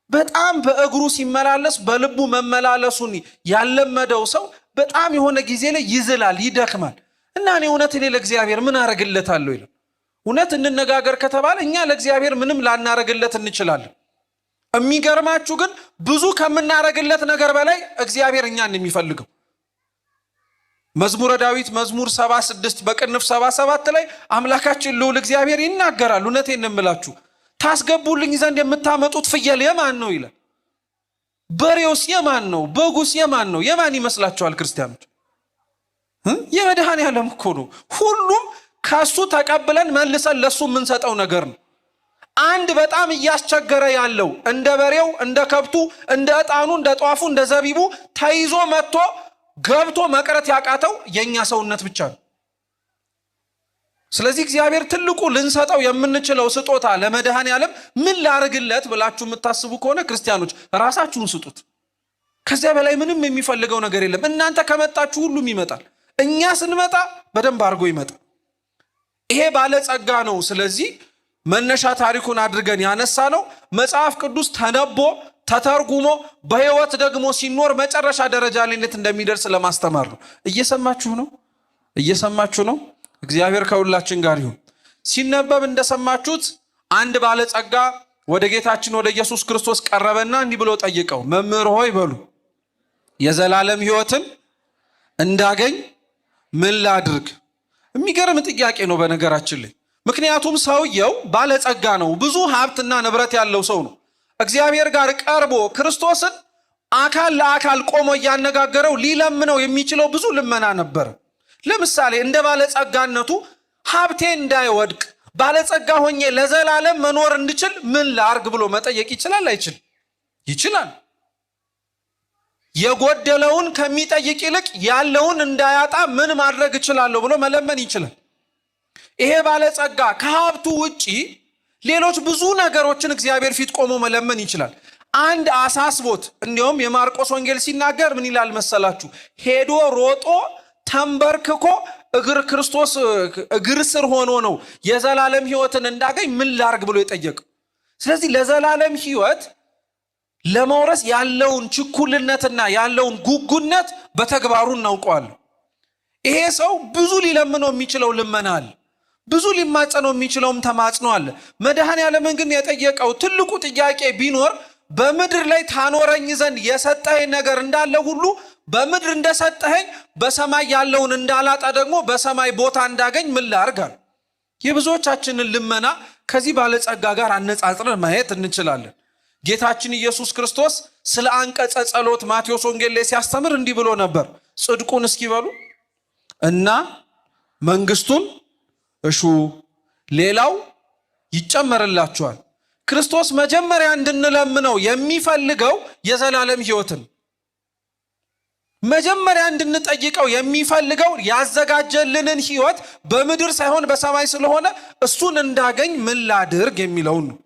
በጣም በእግሩ ሲመላለስ በልቡ መመላለሱን ያለመደው ሰው በጣም የሆነ ጊዜ ላይ ይዝላል፣ ይደክማል። እና እኔ እውነት እኔ ለእግዚአብሔር ምን አረግለታለሁ ይላል። እውነት እንነጋገር ከተባለ እኛ ለእግዚአብሔር ምንም ላናረግለት እንችላለን። የሚገርማችሁ ግን ብዙ ከምናረግለት ነገር በላይ እግዚአብሔር እኛን የሚፈልገው መዝሙረ ዳዊት መዝሙር 76 በቅንፍ 77 ላይ አምላካችን ልዑል እግዚአብሔር ይናገራል። እውነቴን ነው የምላችሁ ታስገቡልኝ ዘንድ የምታመጡት ፍየል የማን ነው ይላል። በሬውስ የማን ነው? በጉስ የማን ነው? የማን ይመስላችኋል ክርስቲያኖች? የመድኃኔዓለም እኮ ነው። ሁሉም ከሱ ተቀብለን መልሰን ለሱ የምንሰጠው ነገር ነው። አንድ በጣም እያስቸገረ ያለው እንደ በሬው እንደ ከብቱ እንደ ዕጣኑ እንደ ጧፉ እንደ ዘቢቡ ተይዞ መጥቶ ገብቶ መቅረት ያቃተው የኛ ሰውነት ብቻ ነው። ስለዚህ እግዚአብሔር ትልቁ ልንሰጠው የምንችለው ስጦታ ለመድኃኔዓለም ምን ላርግለት ብላችሁ የምታስቡ ከሆነ ክርስቲያኖች ራሳችሁን ስጡት። ከዚያ በላይ ምንም የሚፈልገው ነገር የለም። እናንተ ከመጣችሁ ሁሉም ይመጣል። እኛ ስንመጣ በደንብ አድርጎ ይመጣል። ይሄ ባለጸጋ ነው። ስለዚህ መነሻ ታሪኩን አድርገን ያነሳ ነው መጽሐፍ ቅዱስ ተነቦ ተተርጉሞ በሕይወት ደግሞ ሲኖር መጨረሻ ደረጃ ላይ እንደሚደርስ ለማስተማር ነው። እየሰማችሁ ነው? እየሰማችሁ ነው? እግዚአብሔር ከሁላችን ጋር ይሁን። ሲነበብ እንደሰማችሁት አንድ ባለጸጋ ወደ ጌታችን ወደ ኢየሱስ ክርስቶስ ቀረበና እንዲህ ብሎ ጠይቀው፣ መምህር ሆይ በሉ የዘላለም ሕይወትን እንዳገኝ ምን ላድርግ? የሚገርም ጥያቄ ነው በነገራችን ላይ። ምክንያቱም ሰውየው ባለጸጋ ነው፣ ብዙ ሀብትና ንብረት ያለው ሰው ነው። እግዚአብሔር ጋር ቀርቦ ክርስቶስን አካል ለአካል ቆሞ እያነጋገረው ሊለምነው የሚችለው ብዙ ልመና ነበር። ለምሳሌ እንደ ባለጸጋነቱ ሀብቴ እንዳይወድቅ ባለጸጋ ሆኜ ለዘላለም መኖር እንድችል ምን ላርግ ብሎ መጠየቅ ይችላል? አይችል? ይችላል። የጎደለውን ከሚጠይቅ ይልቅ ያለውን እንዳያጣ ምን ማድረግ እችላለሁ ብሎ መለመን ይችላል። ይሄ ባለጸጋ ከሀብቱ ውጪ ሌሎች ብዙ ነገሮችን እግዚአብሔር ፊት ቆሞ መለመን ይችላል። አንድ አሳስቦት እንዲሁም የማርቆስ ወንጌል ሲናገር ምን ይላል መሰላችሁ? ሄዶ ሮጦ ተንበርክኮ ክርስቶስ እግር ስር ሆኖ ነው የዘላለም ሕይወትን እንዳገኝ ምን ላርግ ብሎ የጠየቀው። ስለዚህ ለዘላለም ሕይወት ለመውረስ ያለውን ችኩልነትና ያለውን ጉጉነት በተግባሩ እናውቀዋለን። ይሄ ሰው ብዙ ሊለምነው የሚችለው ልመና አለ፣ ብዙ ሊማጸነው የሚችለውም ተማጽኖ አለ። መድኃኔዓለምን ግን የጠየቀው ትልቁ ጥያቄ ቢኖር በምድር ላይ ታኖረኝ ዘንድ የሰጠኸኝ ነገር እንዳለ ሁሉ በምድር እንደሰጠኸኝ በሰማይ ያለውን እንዳላጣ ደግሞ በሰማይ ቦታ እንዳገኝ ምን ላርጋል? የብዙዎቻችንን ልመና ከዚህ ባለጸጋ ጋር አነጻጽረን ማየት እንችላለን። ጌታችን ኢየሱስ ክርስቶስ ስለ አንቀጸ ጸሎት ማቴዎስ ወንጌል ላይ ሲያስተምር እንዲህ ብሎ ነበር። ጽድቁን እስኪበሉ እና መንግስቱን እሹ ሌላው ይጨመርላችኋል። ክርስቶስ መጀመሪያ እንድንለምነው የሚፈልገው የዘላለም ሕይወትን መጀመሪያ እንድንጠይቀው የሚፈልገው ያዘጋጀልንን ሕይወት በምድር ሳይሆን በሰማይ ስለሆነ እሱን እንዳገኝ ምን ላድርግ የሚለው ነው።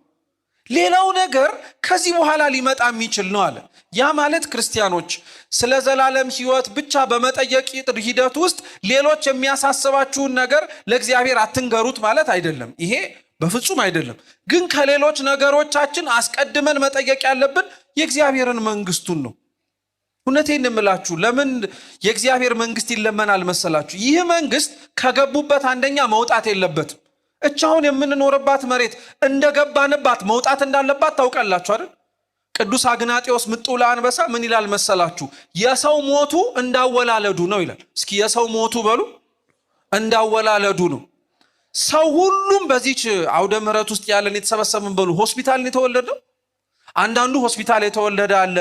ሌላው ነገር ከዚህ በኋላ ሊመጣ የሚችል ነው አለ። ያ ማለት ክርስቲያኖች ስለ ዘላለም ሕይወት ብቻ በመጠየቅ ሂደት ውስጥ ሌሎች የሚያሳስባችሁን ነገር ለእግዚአብሔር አትንገሩት ማለት አይደለም። ይሄ በፍጹም አይደለም። ግን ከሌሎች ነገሮቻችን አስቀድመን መጠየቅ ያለብን የእግዚአብሔርን መንግስቱን ነው። እውነቴን እምላችሁ፣ ለምን የእግዚአብሔር መንግስት ይለመናል መሰላችሁ? ይህ መንግስት ከገቡበት አንደኛ መውጣት የለበትም። እቻውን የምንኖርባት መሬት እንደገባንባት መውጣት እንዳለባት ታውቃላችሁ አይደል? ቅዱስ አግናጤዎስ ምጡላ አንበሳ ምን ይላል መሰላችሁ? የሰው ሞቱ እንዳወላለዱ ነው ይላል። እስኪ የሰው ሞቱ በሉ። እንዳወላለዱ ነው። ሰው ሁሉም በዚች አውደ ምሕረት ውስጥ ያለን የተሰበሰብን በሉ ሆስፒታልን የተወለደው። አንዳንዱ ሆስፒታል የተወለደ አለ፣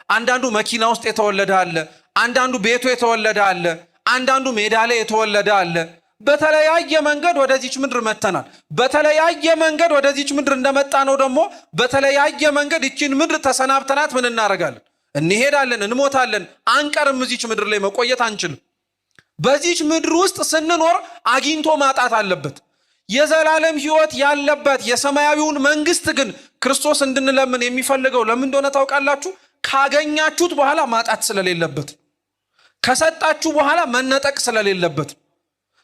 አንዳንዱ መኪና ውስጥ የተወለደ አለ፣ አንዳንዱ ቤቱ የተወለደ አለ፣ አንዳንዱ ሜዳ ላይ የተወለደ አለ። በተለያየ መንገድ ወደዚች ምድር መተናል። በተለያየ መንገድ ወደዚች ምድር እንደመጣ ነው ደግሞ በተለያየ መንገድ ይችን ምድር ተሰናብተናት ምን እናደርጋለን? እንሄዳለን፣ እንሞታለን። አንቀርም። እዚች ምድር ላይ መቆየት አንችልም። በዚች ምድር ውስጥ ስንኖር አግኝቶ ማጣት አለበት። የዘላለም ሕይወት ያለበት የሰማያዊውን መንግስት ግን ክርስቶስ እንድንለምን የሚፈልገው ለምን እንደሆነ ታውቃላችሁ? ካገኛችሁት በኋላ ማጣት ስለሌለበት፣ ከሰጣችሁ በኋላ መነጠቅ ስለሌለበት።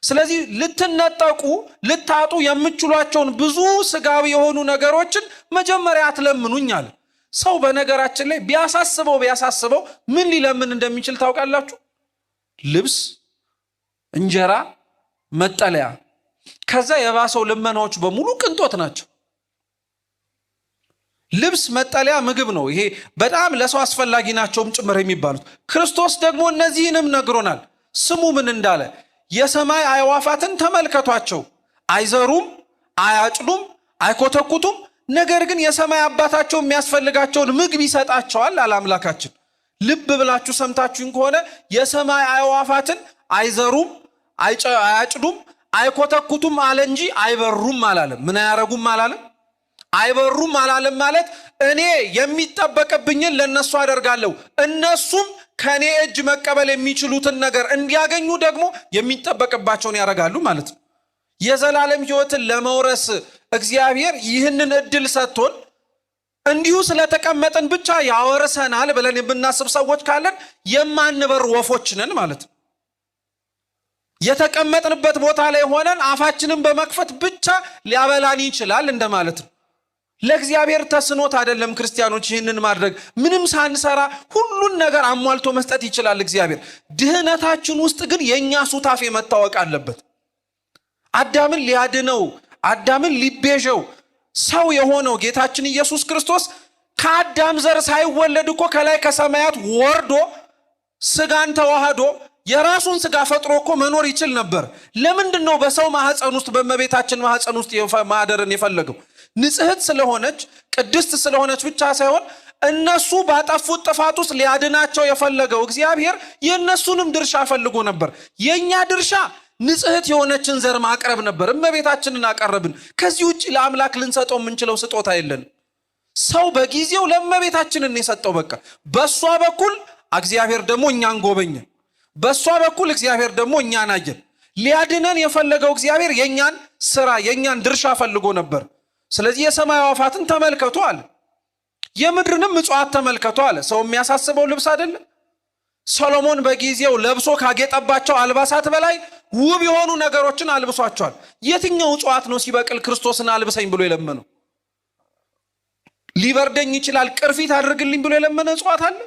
ስለዚህ ልትነጠቁ ልታጡ የምትችሏቸውን ብዙ ስጋዊ የሆኑ ነገሮችን መጀመሪያ አትለምኑኝ አለ። ሰው በነገራችን ላይ ቢያሳስበው ምን ሊለምን እንደሚችል ታውቃላችሁ? ልብስ፣ እንጀራ፣ መጠለያ። ከዛ የባሰው ልመናዎች በሙሉ ቅንጦት ናቸው። ልብስ፣ መጠለያ፣ ምግብ ነው። ይሄ በጣም ለሰው አስፈላጊ ናቸውም ጭምር የሚባሉት። ክርስቶስ ደግሞ እነዚህንም ነግሮናል። ስሙ ምን እንዳለ? የሰማይ አዕዋፋትን ተመልከቷቸው፣ አይዘሩም፣ አያጭዱም፣ አይኮተኩቱም፣ ነገር ግን የሰማይ አባታቸው የሚያስፈልጋቸውን ምግብ ይሰጣቸዋል አለ አምላካችን። ልብ ብላችሁ ሰምታችሁኝ ከሆነ የሰማይ አዕዋፋትን አይዘሩም፣ አያጭዱም፣ አይኮተኩቱም አለ እንጂ አይበሩም አላለም። ምን አያረጉም አላለም? አይበሩም አላለም። ማለት እኔ የሚጠበቅብኝን ለነሱ አደርጋለሁ፣ እነሱም ከኔ እጅ መቀበል የሚችሉትን ነገር እንዲያገኙ ደግሞ የሚጠበቅባቸውን ያደርጋሉ ማለት ነው። የዘላለም ሕይወትን ለመውረስ እግዚአብሔር ይህንን እድል ሰጥቶን እንዲሁ ስለተቀመጥን ብቻ ያወርሰናል ብለን የምናስብ ሰዎች ካለን የማንበር ወፎች ነን ማለት ነው። የተቀመጥንበት ቦታ ላይ ሆነን አፋችንን በመክፈት ብቻ ሊያበላን ይችላል እንደማለት ነው። ለእግዚአብሔር ተስኖት አይደለም ክርስቲያኖች ይህንን ማድረግ። ምንም ሳንሰራ ሁሉን ነገር አሟልቶ መስጠት ይችላል እግዚአብሔር። ድህነታችን ውስጥ ግን የእኛ ሱታፌ መታወቅ አለበት። አዳምን ሊያድነው አዳምን ሊቤዠው ሰው የሆነው ጌታችን ኢየሱስ ክርስቶስ ከአዳም ዘር ሳይወለድ እኮ ከላይ ከሰማያት ወርዶ ስጋን ተዋህዶ የራሱን ስጋ ፈጥሮ እኮ መኖር ይችል ነበር። ለምንድን ነው በሰው ማህፀን ውስጥ በእመቤታችን ማህፀን ውስጥ ማደርን የፈለገው? ንጽሕት ስለሆነች ቅድስት ስለሆነች ብቻ ሳይሆን እነሱ ባጠፉት ጥፋት ውስጥ ሊያድናቸው የፈለገው እግዚአብሔር የእነሱንም ድርሻ ፈልጎ ነበር። የእኛ ድርሻ ንጽሕት የሆነችን ዘር ማቅረብ ነበር። እመቤታችንን አቀረብን። ከዚህ ውጭ ለአምላክ ልንሰጠው የምንችለው ስጦታ የለን። ሰው በጊዜው ለእመቤታችንን የሰጠው በቃ በእሷ በኩል እግዚአብሔር ደግሞ እኛን ጎበኘ። በእሷ በኩል እግዚአብሔር ደግሞ እኛን አየን። ሊያድነን የፈለገው እግዚአብሔር የእኛን ስራ የእኛን ድርሻ ፈልጎ ነበር። ስለዚህ የሰማይ አዕዋፋትን ተመልከቱ አለ። የምድርንም እጽዋት ተመልከቱ አለ። ሰው የሚያሳስበው ልብስ አይደለም? ሰሎሞን በጊዜው ለብሶ ካጌጠባቸው አልባሳት በላይ ውብ የሆኑ ነገሮችን አልብሷቸዋል። የትኛው እጽዋት ነው ሲበቅል ክርስቶስን አልብሰኝ ብሎ የለመነው? ሊበርደኝ ይችላል ቅርፊት አድርግልኝ ብሎ የለመነ እጽዋት አለ?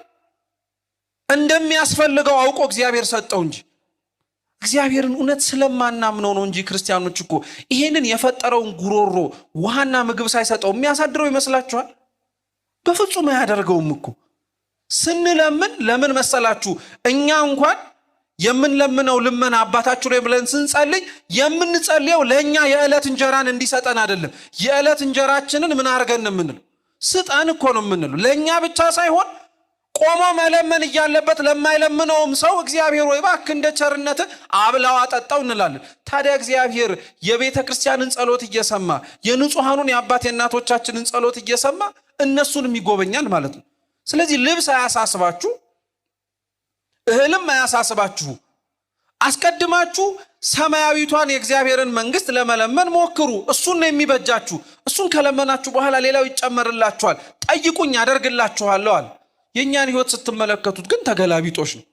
እንደሚያስፈልገው አውቆ እግዚአብሔር ሰጠው እንጂ እግዚአብሔርን እውነት ስለማናምነው ነው እንጂ ክርስቲያኖች እኮ ይሄንን የፈጠረውን ጉሮሮ ውሃና ምግብ ሳይሰጠው የሚያሳድረው ይመስላችኋል? በፍጹም አያደርገውም እኮ። ስንለምን ለምን መሰላችሁ? እኛ እንኳን የምንለምነው ልመና አባታችሁ ላይ ብለን ስንጸልይ የምንጸልየው ለእኛ የዕለት እንጀራን እንዲሰጠን አይደለም። የዕለት እንጀራችንን ምን አድርገን የምንለው ስጠን እኮ ነው የምንለው። ለእኛ ብቻ ሳይሆን ቆሞ መለመን እያለበት ለማይለምነውም ሰው እግዚአብሔር ወይ እባክህ እንደ ቸርነት አብላው አጠጣው እንላለን። ታዲያ እግዚአብሔር የቤተ ክርስቲያንን ጸሎት እየሰማ የንጹሃኑን የአባት የእናቶቻችንን ጸሎት እየሰማ እነሱንም ይጎበኛል ማለት ነው። ስለዚህ ልብስ አያሳስባችሁ፣ እህልም አያሳስባችሁ። አስቀድማችሁ ሰማያዊቷን የእግዚአብሔርን መንግስት ለመለመን ሞክሩ። እሱን ነው የሚበጃችሁ። እሱን ከለመናችሁ በኋላ ሌላው ይጨመርላችኋል። ጠይቁኝ አደርግላችኋለሁ አለ። የእኛን ህይወት ስትመለከቱት ግን ተገላቢጦሽ ነው።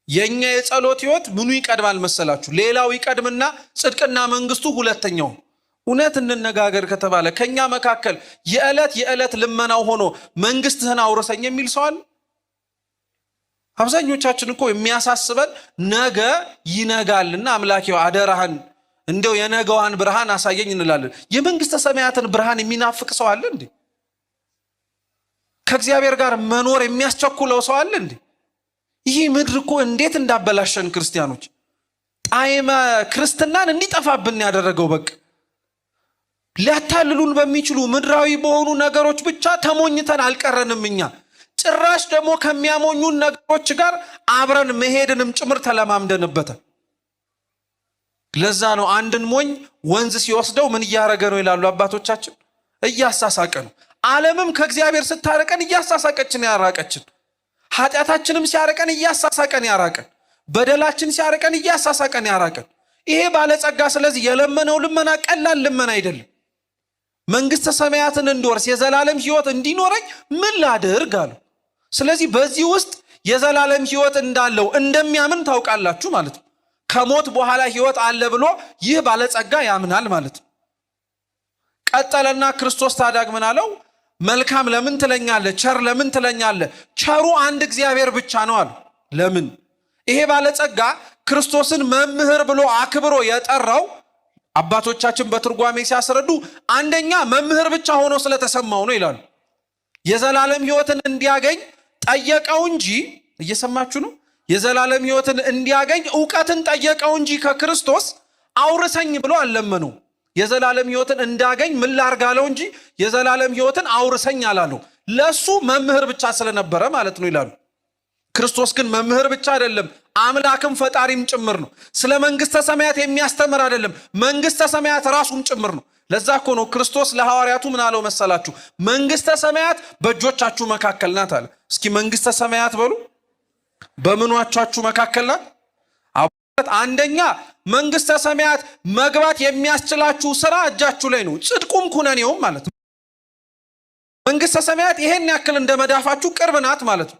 የኛ የጸሎት ህይወት ምኑ ይቀድማል መሰላችሁ? ሌላው ይቀድምና ጽድቅና መንግስቱ ሁለተኛው። እውነት እንነጋገር ከተባለ ከኛ መካከል የዕለት ልመናው ሆኖ መንግስትህን አውርሰኝ የሚል ሰው አለ? አብዛኞቻችን እኮ የሚያሳስበን ነገ ይነጋልና አምላኬው አደራህን እንደው የነገዋን ብርሃን አሳየኝ እንላለን። የመንግስተ ሰማያትን ብርሃን የሚናፍቅ ሰው አለ እንዴ? ከእግዚአብሔር ጋር መኖር የሚያስቸኩለው ሰው አለ እንዴ? ይህ ምድር እኮ እንዴት እንዳበላሸን ክርስቲያኖች፣ ጣዕመ ክርስትናን እንዲጠፋብን ያደረገው። በቃ ሊያታልሉን በሚችሉ ምድራዊ በሆኑ ነገሮች ብቻ ተሞኝተን አልቀረንም። እኛ ጭራሽ ደግሞ ከሚያሞኙን ነገሮች ጋር አብረን መሄድንም ጭምር ተለማምደንበታል። ለዛ ነው አንድን ሞኝ ወንዝ ሲወስደው ምን እያረገ ነው ይላሉ አባቶቻችን? እያሳሳቀ ነው። ዓለምም ከእግዚአብሔር ስታረቀን እያሳሳቀችን ያራቀችን፣ ኃጢአታችንም ሲያረቀን እያሳሳቀን ያራቀን፣ በደላችን ሲያረቀን እያሳሳቀን ያራቀን ይሄ ባለጸጋ። ስለዚህ የለመነው ልመና ቀላል ልመና አይደለም። መንግስተ ሰማያትን እንድወርስ የዘላለም ህይወት እንዲኖረኝ ምን ላድርግ አለው። ስለዚህ በዚህ ውስጥ የዘላለም ህይወት እንዳለው እንደሚያምን ታውቃላችሁ ማለት ነው። ከሞት በኋላ ህይወት አለ ብሎ ይህ ባለጸጋ ያምናል ማለት ነው። ቀጠለና ክርስቶስ ታዲያ ምን አለው? መልካም ለምን ትለኛለህ? ቸር ለምን ትለኛለህ? ቸሩ አንድ እግዚአብሔር ብቻ ነው አለ። ለምን? ይሄ ባለጸጋ ክርስቶስን መምህር ብሎ አክብሮ የጠራው አባቶቻችን በትርጓሜ ሲያስረዱ አንደኛ መምህር ብቻ ሆኖ ስለተሰማው ነው ይላሉ። የዘላለም ህይወትን እንዲያገኝ ጠየቀው እንጂ፣ እየሰማችሁ ነው? የዘላለም ህይወትን እንዲያገኝ ዕውቀትን ጠየቀው እንጂ ከክርስቶስ አውርሰኝ ብሎ አልለመነው። የዘላለም ህይወትን እንዳገኝ ምን ላርግ አለው እንጂ የዘላለም ህይወትን አውርሰኝ አላለው። ለሱ መምህር ብቻ ስለነበረ ማለት ነው ይላሉ። ክርስቶስ ግን መምህር ብቻ አይደለም፣ አምላክም ፈጣሪም ጭምር ነው። ስለ መንግስተ ሰማያት የሚያስተምር አይደለም፣ መንግስተ ሰማያት ራሱም ጭምር ነው። ለዛ እኮ ነው ክርስቶስ ለሐዋርያቱ ምን አለው መሰላችሁ? መንግስተ ሰማያት በእጆቻችሁ መካከል ናት አለ። እስኪ መንግስተ ሰማያት በሉ። በምኗቻችሁ መካከል ናት? አንደኛ መንግስተ ሰማያት መግባት የሚያስችላችሁ ስራ እጃችሁ ላይ ነው፣ ጽድቁም ኩነኔውም ማለት ነው። መንግስተ ሰማያት ይሄን ያክል እንደ መዳፋችሁ ቅርብ ናት ማለት ነው።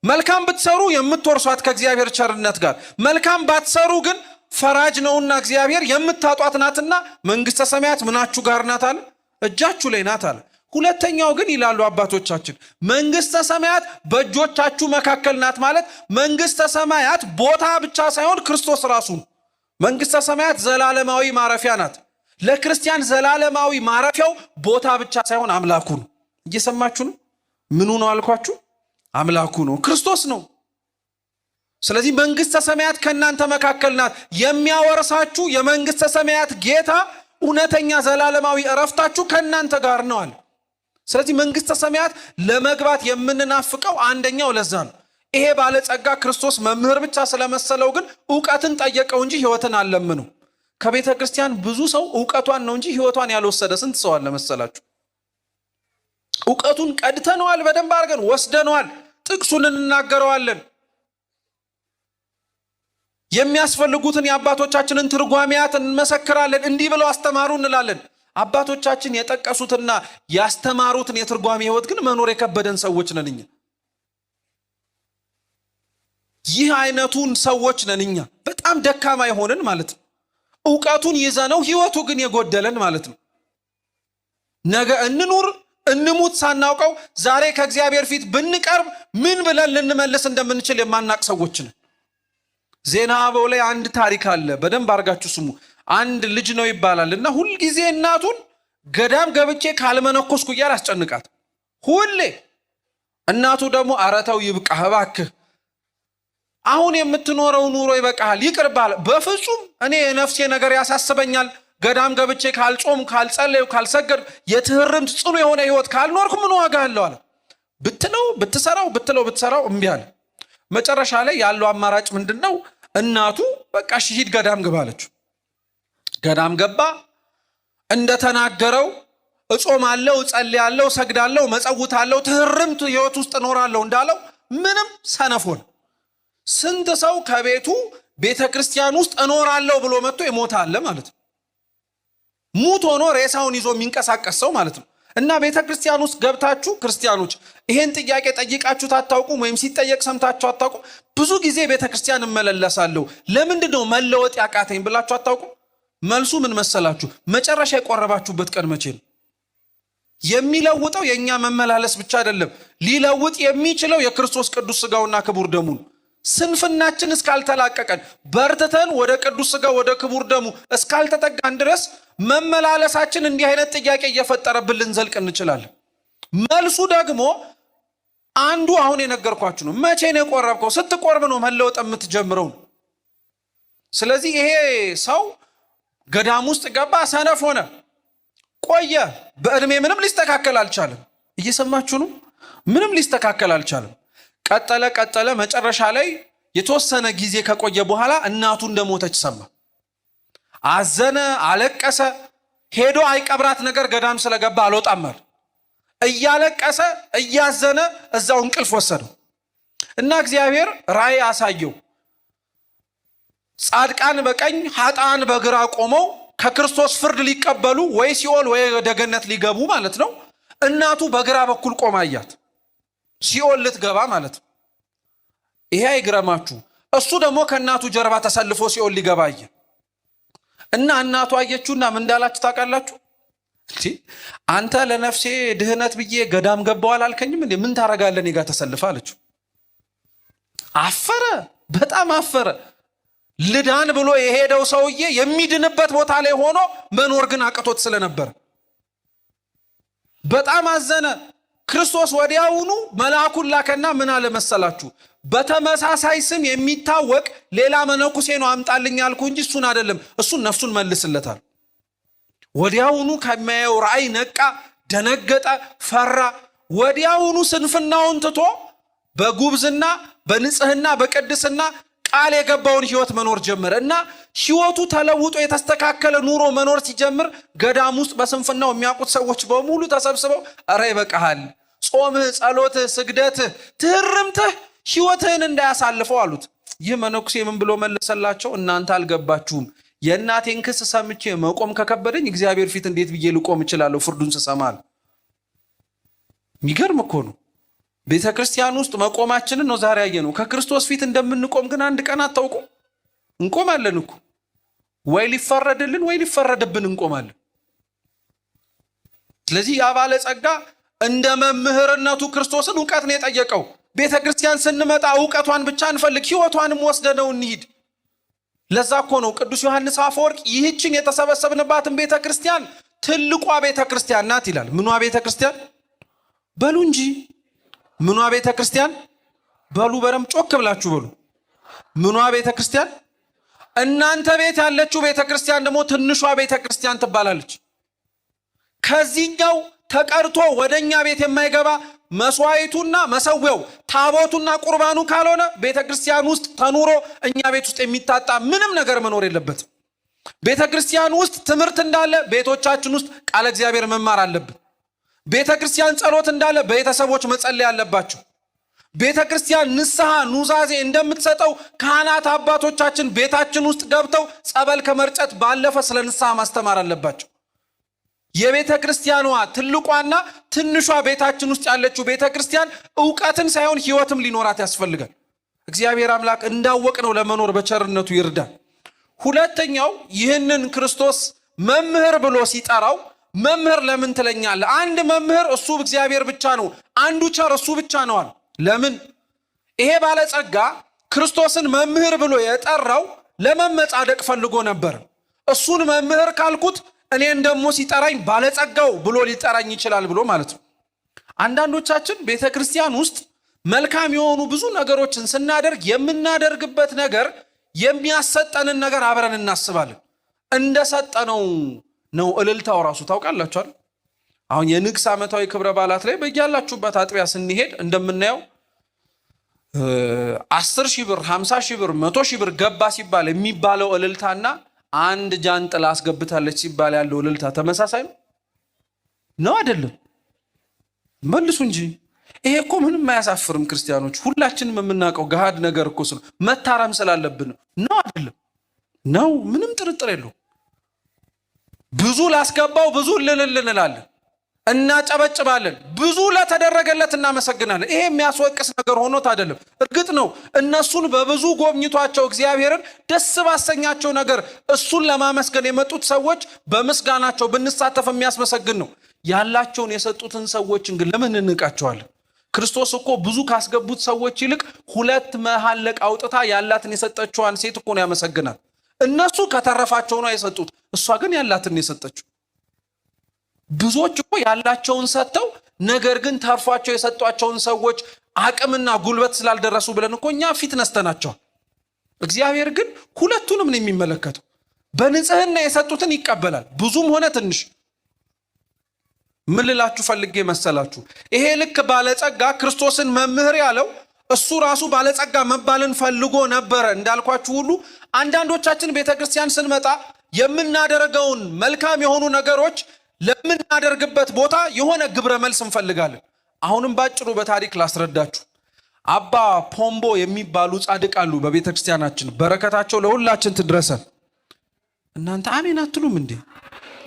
መልካም ብትሰሩ የምትወርሷት ከእግዚአብሔር ቸርነት ጋር፣ መልካም ባትሰሩ ግን ፈራጅ ነውና እግዚአብሔር የምታጧት ናትና መንግስተ ሰማያት ምናችሁ ጋር ናት አለ? እጃችሁ ላይ ናት አለ። ሁለተኛው ግን ይላሉ አባቶቻችን መንግስተ ሰማያት በእጆቻችሁ መካከል ናት ማለት መንግስተ ሰማያት ቦታ ብቻ ሳይሆን ክርስቶስ ራሱ ነው። መንግስተ ሰማያት ዘላለማዊ ማረፊያ ናት። ለክርስቲያን ዘላለማዊ ማረፊያው ቦታ ብቻ ሳይሆን አምላኩ ነው። እየሰማችሁ ነው? ምኑ ነው አልኳችሁ? አምላኩ ነው፣ ክርስቶስ ነው። ስለዚህ መንግስተ ሰማያት ከእናንተ መካከል ናት። የሚያወርሳችሁ የመንግስተ ሰማያት ጌታ እውነተኛ ዘላለማዊ እረፍታችሁ ከእናንተ ጋር ነው አለ። ስለዚህ መንግስተ ሰማያት ለመግባት የምንናፍቀው አንደኛው ለዛ ነው። ይሄ ባለጸጋ ክርስቶስ መምህር ብቻ ስለመሰለው ግን ዕውቀትን ጠየቀው እንጂ ህይወትን አልለምነው። ከቤተ ክርስቲያን ብዙ ሰው ዕውቀቷን ነው እንጂ ህይወቷን ያልወሰደ ስንት ሰው አለ መሰላችሁ? ዕውቀቱን ቀድተነዋል፣ በደንብ አድርገን ወስደነዋል፣ ጥቅሱን እንናገረዋለን፣ የሚያስፈልጉትን የአባቶቻችንን ትርጓሜያት እንመሰክራለን፣ እንዲህ ብለው አስተማሩ እንላለን። አባቶቻችን የጠቀሱትና ያስተማሩትን የትርጓሜ ህይወት ግን መኖር የከበደን ሰዎች ነን እኛ። ይህ አይነቱን ሰዎች ነን እኛ፣ በጣም ደካማ የሆንን ማለት ነው። ዕውቀቱን ይዘነው ህይወቱ ግን የጎደለን ማለት ነው። ነገ እንኑር እንሙት ሳናውቀው ዛሬ ከእግዚአብሔር ፊት ብንቀርብ ምን ብለን ልንመልስ እንደምንችል የማናቅ ሰዎች ነን። ዜና አበው ላይ አንድ ታሪክ አለ፣ በደንብ አድርጋችሁ ስሙ። አንድ ልጅ ነው ይባላል እና ሁልጊዜ እናቱን ገዳም ገብቼ ካልመነኮስኩ እያል አስጨንቃት ሁሌ። እናቱ ደግሞ አረተው ይብቃህ እባክህ፣ አሁን የምትኖረው ኑሮ ይበቃሃል፣ ይቅርባል። በፍጹም እኔ የነፍሴ ነገር ያሳስበኛል፣ ገዳም ገብቼ ካልጾም ካልጸለዩ ካልሰገድ የትህርምት ጽኑ የሆነ ህይወት ካልኖርኩ ምን ዋጋ አለው አለ። ብትለው ብትሰራው እምቢ አለ። መጨረሻ ላይ ያለው አማራጭ ምንድነው? እናቱ በቃ ሂድ ገዳም ግባ አለችው። ገዳም ገባ። እንደተናገረው እጾማለሁ፣ እጸልያለሁ፣ ሰግዳለሁ፣ መጸውታለሁ፣ ትህርምት ህይወት ውስጥ እኖራለሁ እንዳለው ምንም ሰነፎን ስንት ሰው ከቤቱ ቤተክርስቲያን ውስጥ እኖራለሁ ብሎ መጥቶ ይሞታል ማለት ነው። ሙት ሆኖ ሬሳውን ይዞ የሚንቀሳቀስ ሰው ማለት ነው። እና ቤተክርስቲያን ውስጥ ገብታችሁ ክርስቲያኖች ይሄን ጥያቄ ጠይቃችሁ አታውቁም? ወይም ሲጠየቅ ሰምታችሁ አታውቁም? ብዙ ጊዜ ቤተክርስቲያን እመለሳለሁ ለምንድን ነው መለወጥ ያቃተኝ ብላችሁ አታውቁም? መልሱ ምን መሰላችሁ? መጨረሻ የቆረባችሁበት ቀን መቼ ነው? የሚለውጠው የኛ መመላለስ ብቻ አይደለም፣ ሊለውጥ የሚችለው የክርስቶስ ቅዱስ ሥጋውና ክቡር ደሙ ነው። ስንፍናችን እስካልተላቀቀን በርትተን ወደ ቅዱስ ሥጋው ወደ ክቡር ደሙ እስካልተጠጋን ድረስ መመላለሳችን እንዲህ አይነት ጥያቄ እየፈጠረብን ልንዘልቅ እንችላለን። መልሱ ደግሞ አንዱ አሁን የነገርኳችሁ ነው። መቼ ነው የቆረብከው? ስትቆርብ ነው መለወጥ የምትጀምረው። ስለዚህ ይሄ ሰው ገዳም ውስጥ ገባ፣ ሰነፍ ሆነ፣ ቆየ። በእድሜ ምንም ሊስተካከል አልቻለም። እየሰማችሁ ነው? ምንም ሊስተካከል አልቻለም። ቀጠለ። መጨረሻ ላይ የተወሰነ ጊዜ ከቆየ በኋላ እናቱ እንደሞተች ሰማ። አዘነ፣ አለቀሰ። ሄዶ አይቀብራት ነገር ገዳም ስለገባ አልወጣም አለ። እያለቀሰ እያዘነ እዛው እንቅልፍ ወሰደው እና እግዚአብሔር ራእይ አሳየው። ጻድቃን በቀኝ ኃጥአን በግራ ቆመው ከክርስቶስ ፍርድ ሊቀበሉ ወይ ሲኦል ወይ ወደ ገነት ሊገቡ ማለት ነው። እናቱ በግራ በኩል ቆማ አያት፣ ሲኦል ልትገባ ማለት ነው። ይሄ አይግረማችሁ። እሱ ደግሞ ከእናቱ ጀርባ ተሰልፎ ሲኦል ሊገባ አየ እና እናቱ አየችውና ምን እንዳላችሁ ታውቃላችሁ? አንተ ለነፍሴ ድህነት ብዬ ገዳም ገባው አላልከኝም እንዴ? ምን ታረጋለህ እኔ ጋር ተሰልፈ አለችው። አፈረ፣ በጣም አፈረ። ልዳን ብሎ የሄደው ሰውዬ የሚድንበት ቦታ ላይ ሆኖ መኖር ግን አቅቶት ስለነበር በጣም አዘነ። ክርስቶስ ወዲያውኑ መልአኩን ላከና ምን አለ መሰላችሁ? በተመሳሳይ ስም የሚታወቅ ሌላ መነኩሴ ነው አምጣልኝ አልኩ እንጂ እሱን አይደለም፣ እሱን ነፍሱን መልስለታል። ወዲያውኑ ከሚያየው ራእይ ነቃ፣ ደነገጠ፣ ፈራ። ወዲያውኑ ስንፍናውን ትቶ በጉብዝና በንጽህና በቅድስና ቃል የገባውን ህይወት መኖር ጀመረ እና ህይወቱ ተለውጦ የተስተካከለ ኑሮ መኖር ሲጀምር ገዳም ውስጥ በስንፍናው የሚያውቁት ሰዎች በሙሉ ተሰብስበው እረ ይበቃሃል፣ ጾምህ፣ ጸሎትህ፣ ስግደትህ፣ ትህርምትህ ህይወትህን እንዳያሳልፈው አሉት። ይህ መነኩሴ ምን ብሎ መለሰላቸው? እናንተ አልገባችሁም። የእናቴን ክስ ሰምቼ መቆም ከከበደኝ እግዚአብሔር ፊት እንዴት ብዬ ልቆም እችላለሁ? ፍርዱን ስሰማል። የሚገርም እኮ ነው። ቤተ ክርስቲያን ውስጥ መቆማችንን ነው ዛሬ ያየነው። ከክርስቶስ ፊት እንደምንቆም ግን አንድ ቀን አታውቁም? እንቆማለን እኮ ወይ ሊፈረድልን ወይ ሊፈረድብን እንቆማለን። ስለዚህ ያ ባለጸጋ እንደ መምህርነቱ ክርስቶስን እውቀት ነው የጠየቀው። ቤተ ክርስቲያን ስንመጣ እውቀቷን ብቻ እንፈልግ፣ ህይወቷንም ወስደነው እንሂድ። ለዛ እኮ ነው ቅዱስ ዮሐንስ አፈወርቅ ይህችን የተሰበሰብንባትን ቤተ ክርስቲያን ትልቋ ቤተ ክርስቲያን ናት ይላል። ምኗ ቤተ ክርስቲያን በሉ እንጂ ምኗ ቤተ ክርስቲያን በሉ፣ በደም ጮክ ብላችሁ በሉ። ምኗ ቤተ ክርስቲያን? እናንተ ቤት ያለችው ቤተ ክርስቲያን ደግሞ ትንሿ ቤተ ክርስቲያን ትባላለች። ከዚህኛው ተቀርቶ ወደኛ ቤት የማይገባ መስዋዕቱና መሰዊያው ታቦቱና ቁርባኑ ካልሆነ ቤተ ክርስቲያን ውስጥ ተኑሮ እኛ ቤት ውስጥ የሚታጣ ምንም ነገር መኖር የለበትም። ቤተ ክርስቲያን ውስጥ ትምህርት እንዳለ ቤቶቻችን ውስጥ ቃለ እግዚአብሔር መማር አለብን። ቤተ ክርስቲያን ጸሎት እንዳለ ቤተሰቦች መጸለይ አለባቸው። ቤተ ክርስቲያን ንስሐ ኑዛዜ እንደምትሰጠው ካህናት አባቶቻችን ቤታችን ውስጥ ገብተው ጸበል ከመርጨት ባለፈ ስለ ንስሐ ማስተማር አለባቸው። የቤተ ክርስቲያኗ ትልቋና ትንሿ ቤታችን ውስጥ ያለችው ቤተ ክርስቲያን ዕውቀትን ሳይሆን ህይወትም ሊኖራት ያስፈልጋል። እግዚአብሔር አምላክ እንዳወቅነው ለመኖር በቸርነቱ ይርዳል። ሁለተኛው ይህንን ክርስቶስ መምህር ብሎ ሲጠራው መምህር ለምን ትለኛለህ? አንድ መምህር እሱ እግዚአብሔር ብቻ ነው። አንዱ ቸር እሱ ብቻ ነው አለ። ለምን? ይሄ ባለጸጋ ክርስቶስን መምህር ብሎ የጠራው ለመመጻደቅ ፈልጎ ነበር። እሱን መምህር ካልኩት እኔን ደግሞ ሲጠራኝ ባለጸጋው ብሎ ሊጠራኝ ይችላል ብሎ ማለት ነው። አንዳንዶቻችን ቤተ ክርስቲያን ውስጥ መልካም የሆኑ ብዙ ነገሮችን ስናደርግ የምናደርግበት ነገር የሚያሰጠንን ነገር አብረን እናስባለን። እንደሰጠነው ነው እልልታው ራሱ ታውቃላችኋል። አሁን የንግስ ዓመታዊ ክብረ በዓላት ላይ በያላችሁበት አጥቢያ ስንሄድ እንደምናየው 10,000 ብር 50,000 ብር 100,000 ብር ገባ ሲባል የሚባለው እልልታና አንድ ጃንጥላ አስገብታለች ሲባል ያለው እልልታ ተመሳሳይ ነው አይደለም? መልሱ እንጂ። ይሄ እኮ ምንም አያሳፍርም ክርስቲያኖች፣ ሁላችንም የምናውቀው ገሃድ ነገር እኮ ነው። መታረም ስላለብን ነው አይደለም? ነው፣ ምንም ጥርጥር የለው። ብዙ ላስገባው ብዙ እንላለን፣ እናጨበጭባለን፣ ብዙ ለተደረገለት እናመሰግናለን። ይሄ የሚያስወቅስ ነገር ሆኖት አይደለም። እርግጥ ነው እነሱን በብዙ ጎብኝቷቸው እግዚአብሔርን ደስ ባሰኛቸው ነገር እሱን ለማመስገን የመጡት ሰዎች በምስጋናቸው ብንሳተፍ የሚያስመሰግን ነው። ያላቸውን የሰጡትን ሰዎችን ግን ለምን እንንቃቸዋለን? ክርስቶስ እኮ ብዙ ካስገቡት ሰዎች ይልቅ 2 መሐለቅ አውጥታ ያላትን የሰጠችዋን ሴት እኮ ነው ያመሰግናል። እነሱ ከተረፋቸው ነው የሰጡት፣ እሷ ግን ያላትን የሰጠችው። ብዙዎች እኮ ያላቸውን ሰጥተው ነገር ግን ተርፏቸው የሰጧቸውን ሰዎች አቅምና ጉልበት ስላልደረሱ ብለን እኮ እኛ ፊት ነስተናቸዋል። እግዚአብሔር ግን ሁለቱንም ነው የሚመለከተው። በንጽህና የሰጡትን ይቀበላል፣ ብዙም ሆነ ትንሽ። ምን ልላችሁ ፈልጌ መሰላችሁ? ይሄ ልክ ባለጸጋ ክርስቶስን መምህር ያለው እሱ ራሱ ባለጸጋ መባልን ፈልጎ ነበረ እንዳልኳችሁ ሁሉ አንዳንዶቻችን ቤተክርስቲያን ስንመጣ የምናደርገውን መልካም የሆኑ ነገሮች ለምናደርግበት ቦታ የሆነ ግብረ መልስ እንፈልጋለን። አሁንም ባጭሩ በታሪክ ላስረዳችሁ። አባ ፖምቦ የሚባሉ ጻድቅ አሉ በቤተክርስቲያናችን። በረከታቸው ለሁላችን ትድረሰን። እናንተ አሜን አትሉም እንዴ?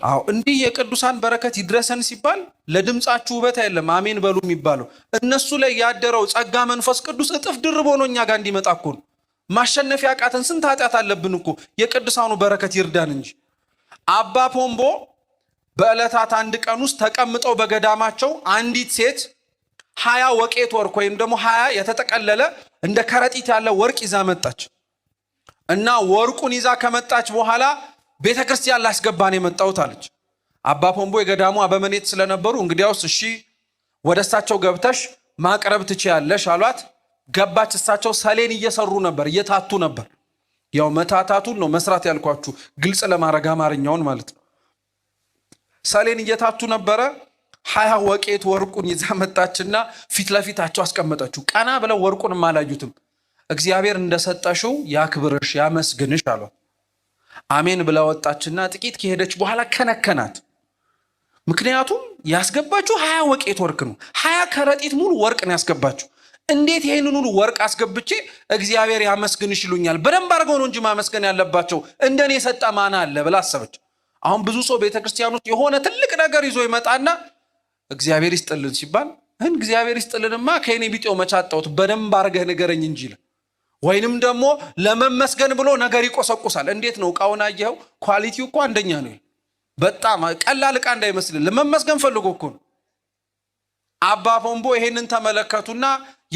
አዎ፣ እንዲህ የቅዱሳን በረከት ይድረሰን ሲባል ለድምጻችሁ ውበት አይደለም አሜን በሉ የሚባለው። እነሱ ላይ ያደረው ጸጋ መንፈስ ቅዱስ እጥፍ ድርብ ሆኖ እኛ ጋር እንዲመጣ እኮ ነው። ማሸነፊያ ቃተን ስንት ኃጢአት አለብን እኮ። የቅዱሳኑ በረከት ይርዳን እንጂ። አባ ፖምቦ በዕለታት አንድ ቀን ውስጥ ተቀምጠው በገዳማቸው አንዲት ሴት 20 ወቄት ወርቅ ወይም ደግሞ 20 የተጠቀለለ እንደ ከረጢት ያለ ወርቅ ይዛ መጣች እና ወርቁን ይዛ ከመጣች በኋላ ቤተክርስቲያን ላስገባን የመጣሁት አለች። አባ ፖምቦ የገዳሙ አበመኔት ስለነበሩ እንግዲያውስ እሺ ወደ እሳቸው ገብተሽ ማቅረብ ትችያለሽ አሏት። ገባች። እሳቸው ሰሌን እየሰሩ ነበር፣ እየታቱ ነበር። ያው መታታቱን ነው መስራት ያልኳችሁ፣ ግልጽ ለማድረግ አማርኛውን ማለት ነው። ሰሌን እየታቱ ነበረ። 20 ወቄት ወርቁን ይዛ መጣችና ፊት ለፊታቸው አስቀመጠችው። ቀና ብለው ወርቁን አላዩትም። እግዚአብሔር እንደሰጠሽው ያክብርሽ ያመስግንሽ አሏት። አሜን ብላ ወጣችና ጥቂት ከሄደች በኋላ ከነከናት። ምክንያቱም ያስገባችው 20 ወቄት ወርቅ ነው። 20 ከረጢት ሙሉ ወርቅ ነው ያስገባችው። እንዴት ይሄንን ሁሉ ወርቅ አስገብቼ እግዚአብሔር ያመስግንሽ ይሉኛል? በደንብ አድርገው ነው እንጂ ማመስገን ያለባቸው፣ እንደኔ የሰጠ ማን አለ ብላ አሰበች። አሁን ብዙ ሰው ቤተክርስቲያን ውስጥ የሆነ ትልቅ ነገር ይዞ ይመጣና እግዚአብሔር ይስጥልን ሲባል እግዚአብሔር ይስጥልንማ ከኔ ቢጤው መቻጣውት በደንብ አድርገህ ንገረኝ እንጂ ወይንም ደግሞ ለመመስገን ብሎ ነገር ይቆሰቁሳል። እንዴት ነው? ዕቃውን አየኸው? ኳሊቲው እኮ አንደኛ ነው። በጣም ቀላል ዕቃ እንዳይመስል ለመመስገን ፈልጎ እኮ ነው። አባ ፖምቦ ይሄንን ተመለከቱና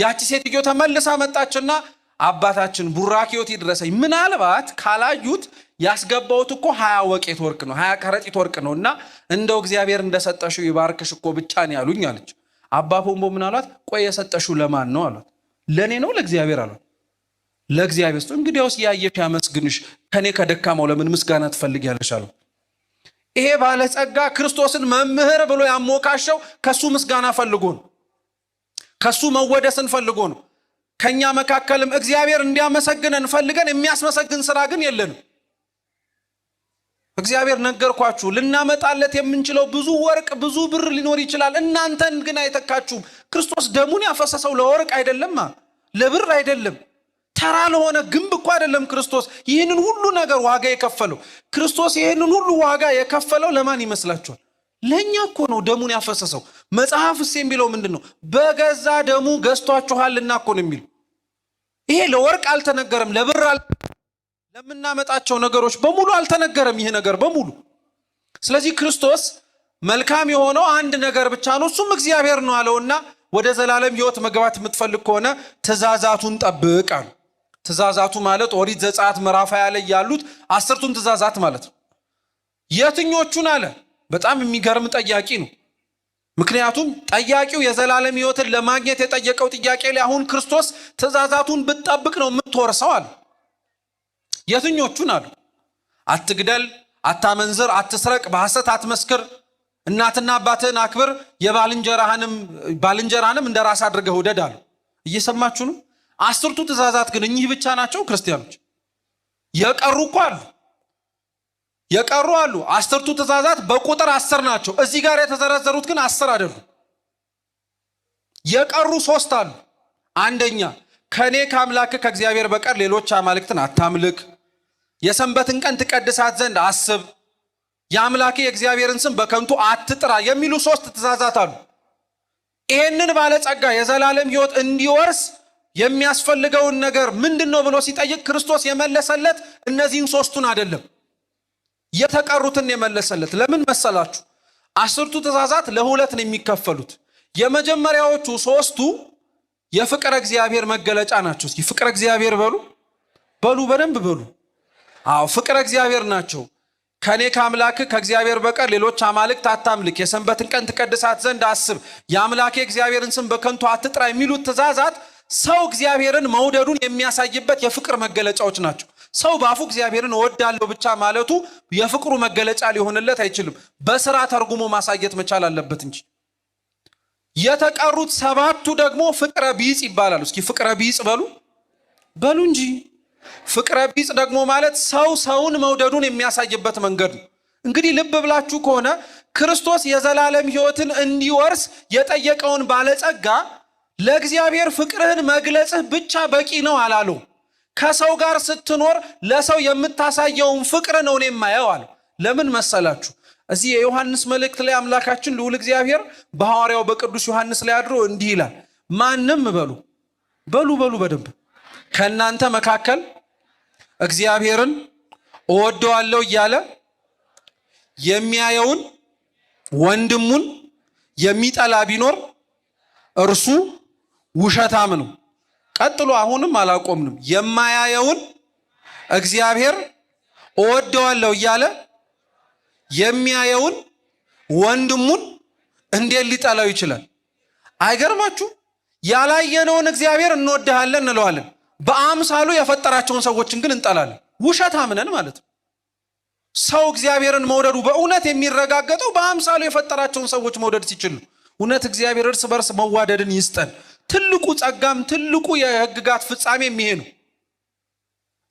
ያቺ ሴትዮ ተመልሳ መጣችና አባታችን ቡራኪዮት ይድረሰኝ፣ ምናልባት ካላዩት ያስገባውት እኮ 20 ወቄት ወርቅ ነው፣ 20 ከረጢት ወርቅ ነውና እንደው እግዚአብሔር እንደሰጠሽው ይባርክሽ እኮ ብቻ ነው ያሉኝ አለች። አባ ፖምቦ ምን አሏት? ቆይ የሰጠሽው ለማን ነው አሏት። ለኔ ነው ለእግዚአብሔር አሏት። ለእግዚአብሔር ነው። እንግዲያውስ ያየሽ ያመስግንሽ፣ ከኔ ከደካማው ለምን ምስጋና ትፈልጊያለሽ አሉ። ይሄ ባለጸጋ ክርስቶስን መምህር ብሎ ያሞካሸው ከሱ ምስጋና ፈልጎ ነው፣ ከሱ መወደስን ፈልጎ ነው። ከኛ መካከልም እግዚአብሔር እንዲያመሰግነን ፈልገን የሚያስመሰግን ስራ ግን የለንም። እግዚአብሔር ነገርኳችሁ፣ ልናመጣለት የምንችለው ብዙ ወርቅ ብዙ ብር ሊኖር ይችላል። እናንተን ግን አይተካችሁም። ክርስቶስ ደሙን ያፈሰሰው ለወርቅ አይደለም፣ ለብር አይደለም፣ ተራ ለሆነ ግንብ እኮ አይደለም። ክርስቶስ ይህንን ሁሉ ነገር ዋጋ የከፈለው ክርስቶስ ይህንን ሁሉ ዋጋ የከፈለው ለማን ይመስላችኋል? ለኛ እኮ ነው ደሙን ያፈሰሰው። መጽሐፍስ የሚለው ምንድነው? በገዛ ደሙ ገዝቷችኋልና እኮ ነው የሚለው። ይሄ ለወርቅ አልተነገረም፣ ለብር ለምናመጣቸው ነገሮች በሙሉ አልተነገረም ይሄ ነገር በሙሉ። ስለዚህ ክርስቶስ መልካም የሆነው አንድ ነገር ብቻ ነው፣ እሱም እግዚአብሔር ነው አለውና ወደ ዘላለም ሕይወት መግባት የምትፈልግ ከሆነ ትእዛዛቱን ጠብቅ አለ። ትእዛዛቱ ማለት ኦሪት ዘጸአት ምዕራፍ 20 ላይ ያሉት 10ቱን ትእዛዛት ማለት ነው። የትኞቹን አለ? በጣም የሚገርም ጠያቂ ነው። ምክንያቱም ጠያቂው የዘላለም ሕይወትን ለማግኘት የጠየቀው ጥያቄ ላይ አሁን ክርስቶስ ትእዛዛቱን ብትጠብቅ ነው የምትወርሰው አለ። የትኞቹን አሉ? አትግደል፣ አታመንዝር፣ አትስረቅ፣ በሐሰት አትመስክር፣ እናትና አባትህን አክብር፣ ባልንጀራንም እንደ ራስ አድርገህ ውደድ አሉ። እየሰማችሁ ነው? 10ቱ ትእዛዛት ግን እኚህ ብቻ ናቸው ክርስቲያኖች? የቀሩ እኮ አሉ፣ የቀሩ አሉ። 10ቱ ትእዛዛት በቁጥር 10 ናቸው። እዚህ ጋር የተዘረዘሩት ግን 10 አይደሉም። የቀሩ ሶስት አሉ። አንደኛ ከኔ ከአምላክ ከእግዚአብሔር በቀር ሌሎች አማልክትን አታምልክ፣ የሰንበትን ቀን ትቀድሳት ዘንድ አስብ፣ የአምላክ የእግዚአብሔርን ስም በከንቱ አትጥራ የሚሉ ሶስት ትእዛዛት አሉ። ይህንን ባለጸጋ የዘላለም ሕይወት እንዲወርስ የሚያስፈልገውን ነገር ምንድነው ብሎ ሲጠይቅ ክርስቶስ የመለሰለት እነዚህን ሶስቱን አይደለም፣ የተቀሩትን የመለሰለት። ለምን መሰላችሁ? 10ቱ ትእዛዛት ለሁለት ነው የሚከፈሉት። የመጀመሪያዎቹ ሶስቱ የፍቅረ እግዚአብሔር መገለጫ ናቸው። እስኪ ፍቅረ እግዚአብሔር በሉ በደንብ በሉ። አዎ ፍቅረ እግዚአብሔር ናቸው። ከኔ ከአምላክ ከእግዚአብሔር በቀር ሌሎች አማልክት አታምልክ፣ የሰንበትን ቀን ትቀድሳት ዘንድ አስብ፣ የአምላክ እግዚአብሔርን ስም በከንቱ አትጥራ የሚሉት ትእዛዛት ሰው እግዚአብሔርን መውደዱን የሚያሳይበት የፍቅር መገለጫዎች ናቸው። ሰው ባፉ እግዚአብሔርን እወዳለሁ ብቻ ማለቱ የፍቅሩ መገለጫ ሊሆንለት አይችልም። በስራ ተርጉሞ ማሳየት መቻል አለበት እንጂ። የተቀሩት 7ቱ ደግሞ ፍቅረ ቢጽ ይባላሉ። እስኪ ፍቅረ ቢጽ በሉ እንጂ። ፍቅረ ቢጽ ደግሞ ማለት ሰው ሰውን መውደዱን የሚያሳይበት መንገድ ነው። እንግዲህ ልብ ብላችሁ ከሆነ ክርስቶስ የዘላለም ሕይወትን እንዲወርስ የጠየቀውን ባለጸጋ ለእግዚአብሔር ፍቅርህን መግለጽህ ብቻ በቂ ነው አላለው። ከሰው ጋር ስትኖር ለሰው የምታሳየውን ፍቅር ነው እኔ የማየው አለው። ለምን መሰላችሁ? እዚህ የዮሐንስ መልእክት ላይ አምላካችን ልዑል እግዚአብሔር በሐዋርያው በቅዱስ ዮሐንስ ላይ አድሮ እንዲህ ይላል፣ ማንም በሉ በደንብ ከእናንተ መካከል እግዚአብሔርን እወደዋለሁ እያለ የሚያየውን ወንድሙን የሚጠላ ቢኖር እርሱ ውሸታም ነው። ቀጥሎ አሁንም አላቆምንም። የማያየውን እግዚአብሔር እወደዋለሁ እያለ የሚያየውን ወንድሙን እንዴት ሊጠላው ይችላል? አይገርማችሁ? ያላየነውን እግዚአብሔር እንወድሃለን እንለዋለን፣ በአምሳሉ የፈጠራቸውን ሰዎችን ግን እንጠላለን። ውሸታም ነን ማለት ነው። ሰው እግዚአብሔርን መውደዱ በእውነት የሚረጋገጠው በአምሳሉ የፈጠራቸውን ሰዎች መውደድ ሲችል ነው። እውነት እግዚአብሔር እርስ በርስ መዋደድን ይስጠን። ትልቁ ጸጋም ትልቁ የሕግጋት ፍጻሜ ይሄ ነው፣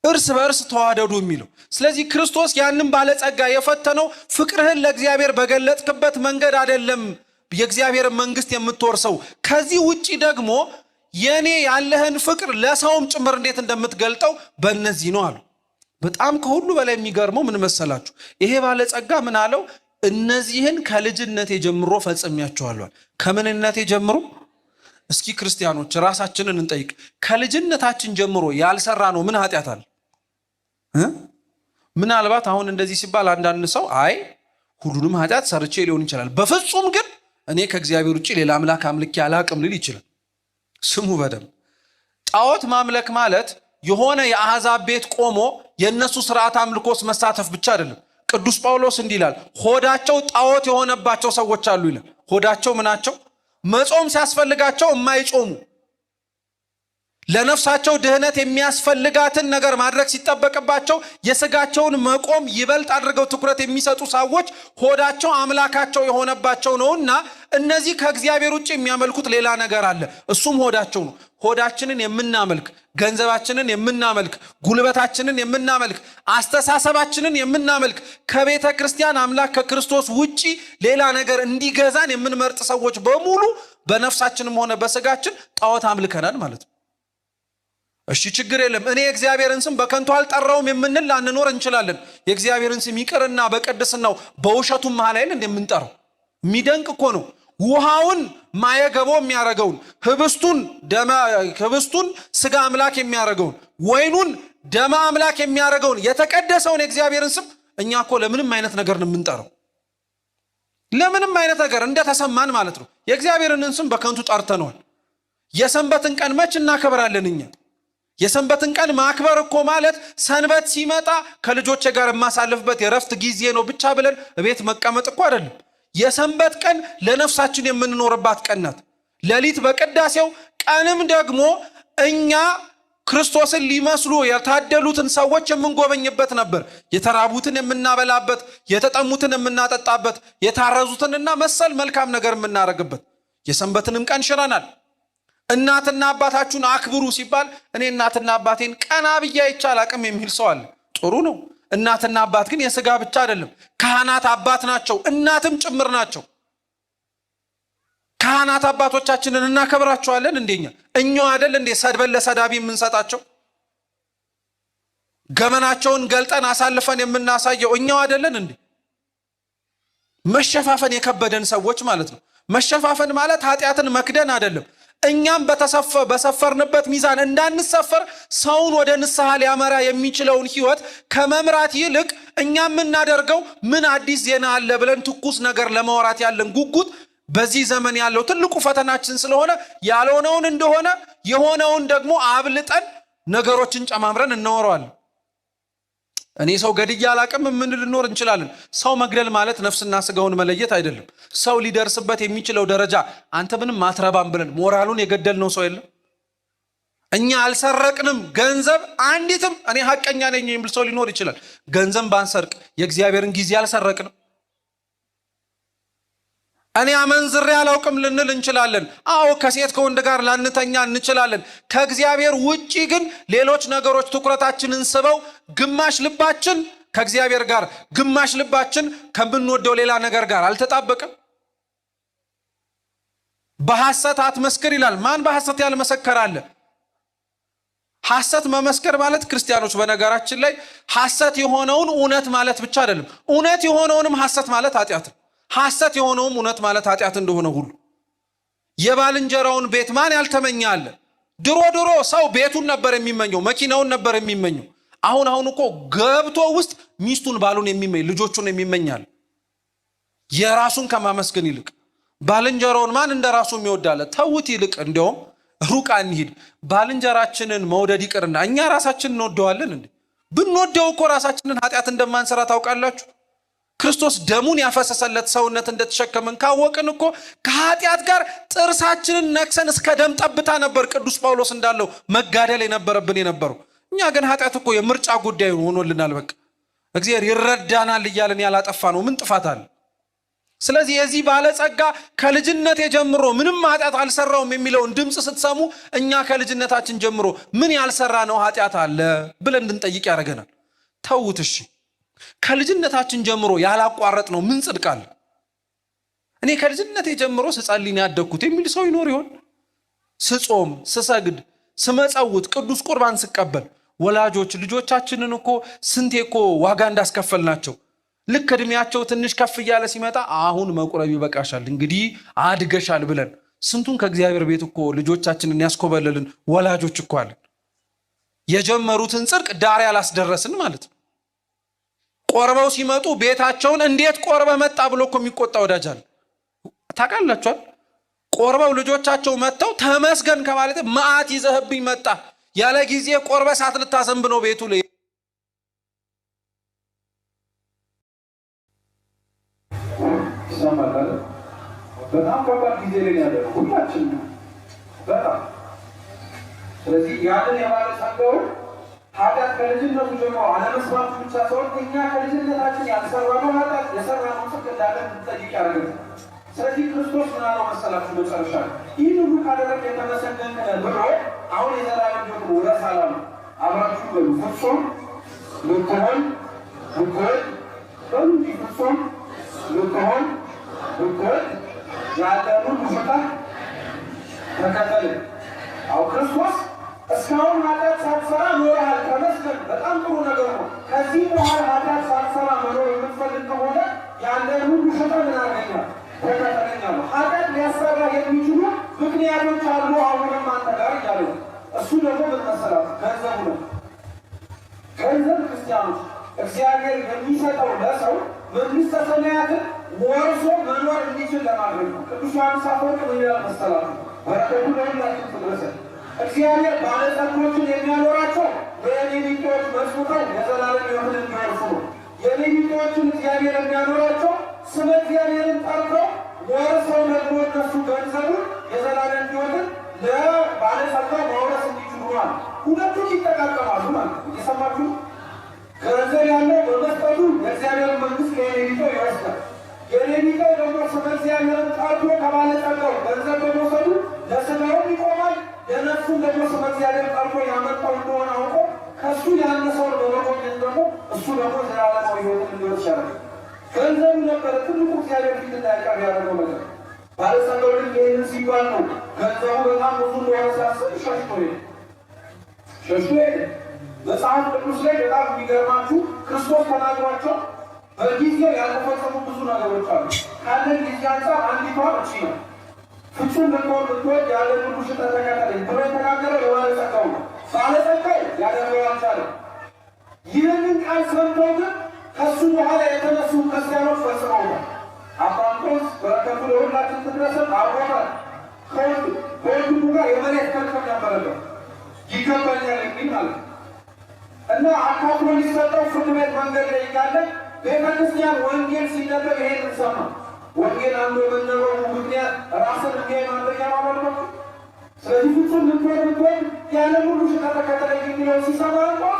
እርስ በርስ ተዋደዱ የሚለው። ስለዚህ ክርስቶስ ያንን ባለጸጋ የፈተነው ፍቅርህን ለእግዚአብሔር በገለጥክበት መንገድ አይደለም የእግዚአብሔር መንግስት የምትወርሰው፣ ከዚህ ውጪ ደግሞ የኔ ያለህን ፍቅር ለሰውም ጭምር እንዴት እንደምትገልጠው በእነዚህ ነው አሉ። በጣም ከሁሉ በላይ የሚገርመው ምን መሰላችሁ? ይሄ ባለጸጋ ምን አለው? እነዚህን ከልጅነቴ ጀምሮ ፈጽሜያቸዋለሁ። ከምንነቴ ጀምሮ? እስኪ ክርስቲያኖች ራሳችንን እንጠይቅ። ከልጅነታችን ጀምሮ ያልሰራ ነው ምን ኃጢአት አለ? ምናልባት አሁን እንደዚህ ሲባል አንዳንድ ሰው አይ ሁሉንም ኃጢአት ሰርቼ ሊሆን ይችላል፣ በፍጹም ግን እኔ ከእግዚአብሔር ውጭ ሌላ አምላክ አምልኬ አላቅም ሊል ይችላል። ስሙ በደንብ። ጣዖት ማምለክ ማለት የሆነ የአሕዛብ ቤት ቆሞ የነሱ ስርዓት አምልኮስ መሳተፍ ብቻ አይደለም። ቅዱስ ጳውሎስ እንዲህ ይላል፣ ሆዳቸው ጣዖት የሆነባቸው ሰዎች አሉ ይላል። ሆዳቸው ምናቸው? መጾም ሲያስፈልጋቸው የማይጾሙ፣ ለነፍሳቸው ድህነት የሚያስፈልጋትን ነገር ማድረግ ሲጠበቅባቸው የስጋቸውን መቆም ይበልጥ አድርገው ትኩረት የሚሰጡ ሰዎች ሆዳቸው አምላካቸው የሆነባቸው ነውና እነዚህ ከእግዚአብሔር ውጭ የሚያመልኩት ሌላ ነገር አለ፣ እሱም ሆዳቸው ነው። ሆዳችንን የምናመልክ፣ ገንዘባችንን የምናመልክ፣ ጉልበታችንን የምናመልክ፣ አስተሳሰባችንን የምናመልክ፣ ከቤተ ክርስቲያን አምላክ ከክርስቶስ ውጪ ሌላ ነገር እንዲገዛን የምንመርጥ ሰዎች በሙሉ በነፍሳችንም ሆነ በስጋችን ጣዖት አምልከናል ማለት ነው። እሺ ችግር የለም፣ እኔ የእግዚአብሔርን ስም በከንቱ አልጠራውም የምንል ላንኖር እንችላለን። የእግዚአብሔርን ስም ይቅርና በቅድስናው በውሸቱም መሃል አይደል እንደምንጠራው? የሚደንቅ እኮ ነው። ውሃውን ማየገቦ የሚያረገውን፣ ህብስቱን ስጋ አምላክ የሚያረገውን፣ ወይኑን ደማ አምላክ የሚያረገውን የተቀደሰውን የእግዚአብሔርን ስም እኛ እኮ ለምንም አይነት ነገር ነው የምንጠራው። ለምንም አይነት ነገር እንደተሰማን ማለት ነው። የእግዚአብሔርን ስም በከንቱ ጠርተነዋል። የሰንበትን ቀን መች እናከብራለን እኛ? የሰንበትን ቀን ማክበር እኮ ማለት ሰንበት ሲመጣ ከልጆቼ ጋር የማሳልፍበት የረፍት ጊዜ ነው ብቻ ብለን እቤት መቀመጥ እኮ አይደለም። የሰንበት ቀን ለነፍሳችን የምንኖርባት ቀን ናት። ሌሊት በቅዳሴው፣ ቀንም ደግሞ እኛ ክርስቶስን ሊመስሉ የታደሉትን ሰዎች የምንጎበኝበት ነበር። የተራቡትን የምናበላበት፣ የተጠሙትን የምናጠጣበት፣ የታረዙትንና መሰል መልካም ነገር የምናደርግበት። የሰንበትንም ቀን ሽረናል። እናትና አባታችሁን አክብሩ ሲባል እኔ እናትና አባቴን ቀና ብዬ አይቼ አላቅም የሚል ሰው አለ። ጥሩ ነው። እናትና አባት ግን የሥጋ ብቻ አይደለም፣ ካህናት አባት ናቸው፣ እናትም ጭምር ናቸው። ካህናት አባቶቻችንን እናከብራቸዋለን እንደኛ እኛው አይደል እንዴ ሰድበን ለሰዳቢ የምንሰጣቸው? ገመናቸውን ገልጠን አሳልፈን የምናሳየው እኛው አይደለን እንዴ? መሸፋፈን የከበደን ሰዎች ማለት ነው። መሸፋፈን ማለት ኃጢአትን መክደን አይደለም። እኛም በሰፈርንበት ሚዛን እንዳንሰፈር ሰውን ወደ ንስሐ ሊያመራ የሚችለውን ህይወት ከመምራት ይልቅ እኛም የምናደርገው ምን አዲስ ዜና አለ ብለን ትኩስ ነገር ለማውራት ያለን ጉጉት በዚህ ዘመን ያለው ትልቁ ፈተናችን ስለሆነ ያልሆነውን እንደሆነ የሆነውን ደግሞ አብልጠን ነገሮችን ጨማምረን እናወራዋለን። እኔ ሰው ገድያ አላቅም ምን ልኖር እንችላለን። ሰው መግደል ማለት ነፍስና ስጋውን መለየት አይደለም። ሰው ሊደርስበት የሚችለው ደረጃ አንተ ምንም ማትረባም ብለን ሞራሉን የገደልነው ሰው የለም። እኛ አልሰረቅንም ገንዘብ አንዲትም እኔ ሐቀኛ ነኝ የሚል ሰው ሊኖር ይችላል። ገንዘብ ባንሰርቅ የእግዚአብሔርን ጊዜ አልሰረቅንም። እኔ አመንዝሬ አላውቅም ልንል እንችላለን። አዎ ከሴት ከወንድ ጋር ላንተኛ እንችላለን። ከእግዚአብሔር ውጪ ግን ሌሎች ነገሮች ትኩረታችንን ስበው ግማሽ ልባችን ከእግዚአብሔር ጋር ግማሽ ልባችን ከምንወደው ሌላ ነገር ጋር አልተጣበቀም። በሐሰት አትመስክር ይላል። ማን በሐሰት ያልመሰከረ አለ? ሐሰት መመስከር ማለት ክርስቲያኖች በነገራችን ላይ ሐሰት የሆነውን እውነት ማለት ብቻ አይደለም። እውነት የሆነውንም ሐሰት ማለት ኃጢአት ነው። ሐሰት የሆነውም እውነት ማለት ኃጢአት እንደሆነ ሁሉ የባልንጀራውን ቤት ማን ያልተመኘ አለ? ድሮ ሰው ቤቱን ነበር የሚመኘው፣ መኪናውን ነበር የሚመኘው። አሁን እኮ ገብቶ ውስጥ ሚስቱን ባሉን የሚመኝ ልጆቹን የሚመኛል። የራሱን ከማመስገን ይልቅ ባልንጀራውን ማን እንደራሱ የሚወዳለ? ተውት። ይልቅ እንደውም ሩቅ አንሂድ። ባልንጀራችንን መውደድ ይቅርና እኛ ራሳችንን እንወደዋለን እንዴ? ብንወደው እኮ ራሳችንን ኃጢአት እንደማንሰራ ታውቃላችሁ። ክርስቶስ ደሙን ያፈሰሰለት ሰውነት እንደተሸከመን ካወቅን እኮ ከኃጢአት ጋር ጥርሳችንን ነክሰን እስከ ደም ጠብታ ነበር ቅዱስ ጳውሎስ እንዳለው መጋደል የነበረብን የነበረው። እኛ ግን ኃጢአት እኮ የምርጫ ጉዳይ ሆኖልናል። በቃ እግዚአብሔር ይረዳናል እያለን ያላጠፋ ነው ምን ጥፋት አለ? ስለዚህ የዚህ ባለጸጋ ከልጅነት ጀምሮ ምንም ኃጢአት አልሰራውም የሚለውን ድምፅ ስትሰሙ እኛ ከልጅነታችን ጀምሮ ምን ያልሰራ ነው ኃጢአት አለ ብለን እንድንጠይቅ ያደርገናል። ተውት እሺ። ከልጅነታችን ጀምሮ ያላቋረጥ ነው ምን ጽድቅ አለ? እኔ ከልጅነቴ ጀምሮ ስጸልይ ነው ያደግኩት የሚል ሰው ይኖር ይሆን? ስጾም፣ ስሰግድ፣ ስመጸውት፣ ቅዱስ ቁርባን ስቀበል ወላጆች ልጆቻችንን እኮ ስንቴ እኮ ዋጋ እንዳስከፈልናቸው ልክ እድሜያቸው ትንሽ ከፍ እያለ ሲመጣ አሁን መቁረብ ይበቃሻል እንግዲህ አድገሻል ብለን ስንቱን ከእግዚአብሔር ቤት እኮ ልጆቻችንን ያስኮበለልን ወላጆች እኮ አለን። የጀመሩትን ጽድቅ ዳር ያላስደረስን ማለት ነው። ቆርበው ሲመጡ ቤታቸውን እንዴት ቆርበ መጣ ብሎ እኮ የሚቆጣ ወዳጅ አለ። ታውቃላችኋል? ቆርበው ልጆቻቸው መጥተው ተመስገን ከማለት መዓት ይዘህብኝ መጣ ያለ ጊዜ ቆርበ ሳት ልታዘንብ ነው ቤቱ ላይ ይሰማል። በጣም ከባድ ጊዜ ላይ ያለው ሁላችን በጣም ስለዚህ ያንን የባለጸጋው ኃጢአት ከልጅነቱ ጀምሮ አለመስማቱ ብቻ ሳይሆን እኛ ከልጅነታችን ያልሰራነው ኃጢአት የሰራነው ጽድቅ እንዳለ እንድንጠይቅ ያደርገናል። ስለዚህ ክርስቶስ ምን አለው መሰላችሁ? መጨረሻ ይህን ሁሉ ካደረግ የተመሰገንክ ነህ ብሎ አሁን የዘላለም ሕይወትን ውረስ አላሉ። አብራችሁ በሉ ፍጹም ልትሆን ብትወድ በሉ እንጂ ፍጹም ልትሆን ብትወድ ያለውን ሁሉ ፍታህ ተከተለኝ። አዎ ክርስቶስ እስካሁን ኃጢአት ሳትሰራ ኖረሃል፣ ተመስገን፣ በጣም ጥሩ ነገር ነው። ከዚህ በኋላ ኃጢአት ሳትሰራ መኖር የምትፈልግ ከሆነ ያለን ሁሉ ፍታህ ምን አድርገኛል? ተከተለኝ አለው። ኃጢአት ሊያሰራ የሚችሉ ምክንያቶች አሉ አሁንም አንተ ጋር እያለ ነው። እሱ ደግሞ ምን መሰላችሁ? ገንዘቡ ነው። ገንዘብ ክርስቲያኖች እግዚአብሔር የሚሰጠው ለሰው መንግሥተ ሰማያትን ወርሶ መኖር እንዲችል ለማድረግ ነው። ቅዱስ ዮሐንስ አፈወርቅ ምን ይላል መሰላችሁ? በረከቱ ለሁላችን ትድረሰን። እግዚአብሔር ባለጸጎችን የሚያኖራቸው የእኔ ቢጤዎች መስርተው የዘላለም ሕይወትን እንዲወርሱ ነው። የእኔ ቢጤዎችን እግዚአብሔር የሚያኖራቸው ስለ እግዚአብሔርን ጠርተው ወርሰው ደግሞ እነሱ ገንዘቡን የዘላለም ሕይወትን ለባለጸጋው ማውረስ እንዲችሉ ማለት ሁለቱም ይጠቃቀማሉ ማለት ነው። እየሰማችሁ ገንዘብ ያለው በመስጠቱ የእግዚአብሔርን መንግሥት ከየኔ ቢጤው ይወስዳል። የኔ ቢጤው ደግሞ ስለ እግዚአብሔርን ጠርቶ ከባለጸጋው ገንዘብ በመውሰዱ ለስጋውም ይቆማል፣ ለነፍሱም ደግሞ ስለ እግዚአብሔር ጠርቶ ያመጣው እንደሆነ አውቆ ከእሱ ያነሰውን በመቆየት ደግሞ እሱ ደግሞ ዘላለማዊ ሕይወትን እንዲወርስ ያደርጋል። ገንዘቡ ነበረ ትልቁ እግዚአብሔር ፊት እንዳይቀር ያደረገው ነገር። ባለጸጋው ልጅ ይህንን ሲባል ነው ገንዘቡ በጣም ብዙ እንደሆነ ሲያስብ ሸሽቶ ሄደ። መጽሐፍ ቅዱስ ላይ በጣም የሚገርማችሁ ክርስቶስ ተናግሯቸው በጊዜው ያልተፈጸሙ ብዙ ነገሮች አሉ። ካለን ጊዜ አንጻር አንዲቷ እቺ ነው። ፍጹም ልትሆን ብትወድ ያለን ሁሉ ሽጠህ ተከተለኝ ብሎ የተናገረ ለባለጸጋው ነው። ባለጸጋው ያደረገው አልቻለም። ይህንን ቃል ሰምተው ግን ከሱ በኋላ የተነሱ ክርስቲያኖች ፈጽመውታል። አባንቶስ በረከቱ ለሁላችን ትድረሰን አብሮታል። ከወንድሙ ጋር የመሬት ክርክር ነበረበት። ይገባኛል የሚል ማለት እና አካፍሎ ሊሰጠው ፍርድ ቤት መንገድ ላይ እያለ ቤተክርስቲያን ወንጌል ሲነበብ ይሄንን ሰማ። ወንጌል አንዱ የመነበቡ ምክንያት ራስን እንዲያይ ማድረጊያ ማለት ነው። ስለዚህ ፍጹም ልትሆን ብትወድ ያንን ሁሉ ሽጠህ ተከተለኝ የሚለው ሲሰማ እንኳን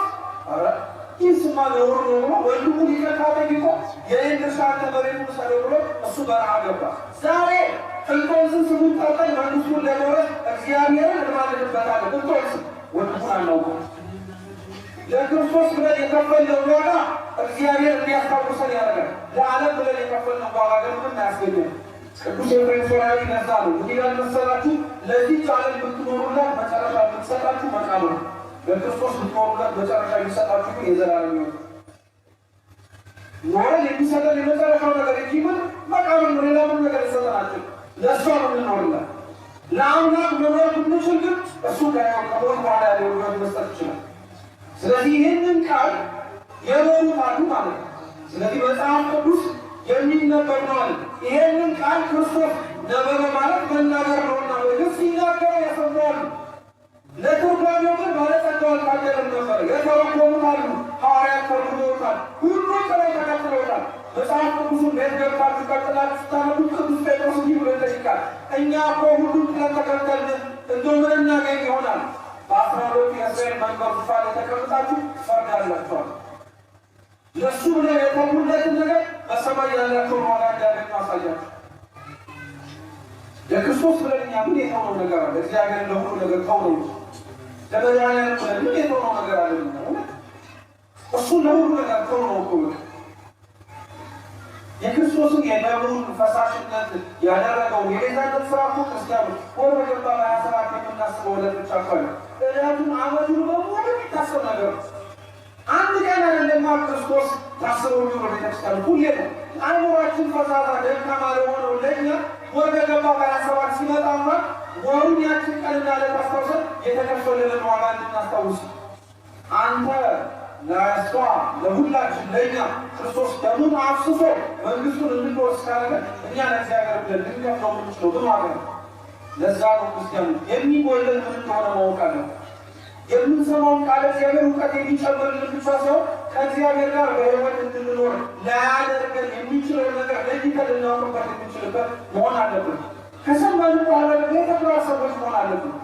ይህ ስማ ነውር ነው ብሎ ወንድሙ ሊቀጣ ጠይቆ የእኔን ድርሻ አንተ መሬት ውሰደው ብሎ እሱ በረሃ ገባ። ዛሬ እንጦንስን ስሙን ጠርተን መንግስቱን ለመውረስ እግዚአብሔርን እንማልድበታለን። እንጦንስን ወንድሙን አናውቀው። ለክርስቶስ ብለን የከፈልነው ዋጋ እግዚአብሔር እንዲያስታውሰን ያደርጋል። ለዓለም ብለን የከፈልነው ዋጋ ግን ምንም አያስገኝም። ቅዱስ ኤፍሬም ሶርያዊ ነዛ ነው እንዲህ ያለ መሰላችሁ ለዚህች ዓለም ብትኖሩላት መጨረሻ ብትሰጣችሁ መቃብር ነው። ለክርስቶስ ብትኖሩላት መጨረሻ የሚሰጣችሁ ግን የዘላለም ሕይወት ኖረን የሚሰጠን የመጨረሻው ነገር እንጂ ምን መቃብር ነው። ሌላ ምን ነገር ይሰጠናችሁ? ለእሷ ነው የምንኖርላት። ለአምላክ መኖር ብንችል ግን እሱ ከሞት በኋላ ያለው ሕይወት መስጠት ይችላል። ስለዚህ ይህንን ቃል የኖሩት አሉ ማለት ነው። ስለዚህ መጽሐፍ ቅዱስ የሚነበብ ነው አለ። ይሄንን ቃል ክርስቶስ ነበበ ማለት መናገር ነውና በግስ ሲናገረው ያሰማዋሉ። ለትርጓሜው ግን ባለጸጋው አልታደለም ነበር። የተረጎሙት አሉ፣ ሐዋርያት ተርጉመውታል፣ ሁሉም ጥለው ተከትለውታል። መጽሐፍ ቅዱሱን ቤት ገብታችሁ ቀጥላችሁ ስታነቡት ቅዱስ ጴጥሮስ እንዲህ ብሎ ይጠይቃል፣ እኛ እኮ ሁሉም ጥለን ተከተልን እንደው ምን እናገኝ ይሆናል? በ12 የእስራኤል መንበር ዙፋን የተቀመጣችሁ ትፈርዳላችኋል። ለእሱ ብለው የተሙለትን ነገር በሰማይ ያላቸውን ዋጋ እንዲያገኙ አሳያችሁ። ለክርስቶስ ብለን እኛ ምን የተሆነው ነገር አለ? እግዚአብሔር ለሁሉ ነገር ተውነው። ለመድኃኒዓለም ብለን ምን የተሆነው ነገር አለ? እሱ ለሁሉ ነገር ተውነው እኮ የክርስቶስን የደሙን ፈሳሽነት ያደረገውን የቤዛነት ስራ እኮ ክርስቲያኖች ወር በገባ በ27 የምናስበው ዕለት ብቻ እኮ ነው። ዕለቱን ዓመቱን በሙሉ የሚታሰብ ነገር ነው። አንድ ቀን አይደለማ ክርስቶስ ታስበው የሚውለው ቤተክርስቲያን ሁሌ ነው። አእምሯችን ፈዛዛ ደካማ ለሆነው ለእኛ ወር በገባ በ27 ሲመጣማ ወሩን ያችን ቀንና ዕለት አስታውሰን የተከፈለልን ዋጋ እንድናስታውስ አንተ ለእሷ ለሁላችን ለእኛ ክርስቶስ ደሙን አፍስሶ መንግስቱን እንድንወርስ ካለ እኛ ለእግዚአብሔር ብለን ልንከፍለው የምንችለው ግን ዋጋ ነው። ለዛ ነው ክርስቲያኑ የሚጎለን ምን እንደሆነ ማወቅ አለ። የምንሰማውን ቃል እግዚአብሔር እውቀት የሚጨምርልን ብቻ ሳይሆን ከእግዚአብሔር ጋር በሕይወት እንድንኖር ላያደርገን የሚችለው ነገር ለይተን ልናውቅበት የምንችልበት መሆን አለብን። ከሰማን በኋላ የተግባር ሰዎች መሆን አለብን።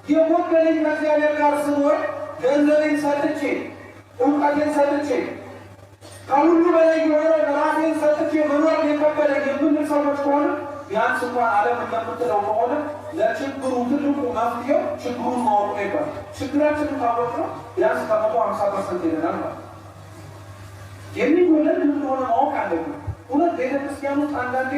የጎደለኝ ከእግዚአብሔር ጋር ስኖር ገንዘቤን ሰጥቼ እውቀቴን ሰጥቼ ከሁሉ በላይ የሆነ ራሴን ሰጥቼ መኖር የከበደኝ የምንል ሰዎች ከሆነ ቢያንስ እንኳን ዓለም እንደምትለው ከሆነ ለችግሩ ትልቁ መፍትሄው ችግሩን ማወቅ ነው ይባላል። ችግራችንን ካወቅነው ቢያንስ ከ50% ይሄዳል ማለት ነው። የሚጎለን ምን እንደሆነ ማወቅ አለብን። እውነት ቤተክርስቲያን ውስጥ አንዳንዴ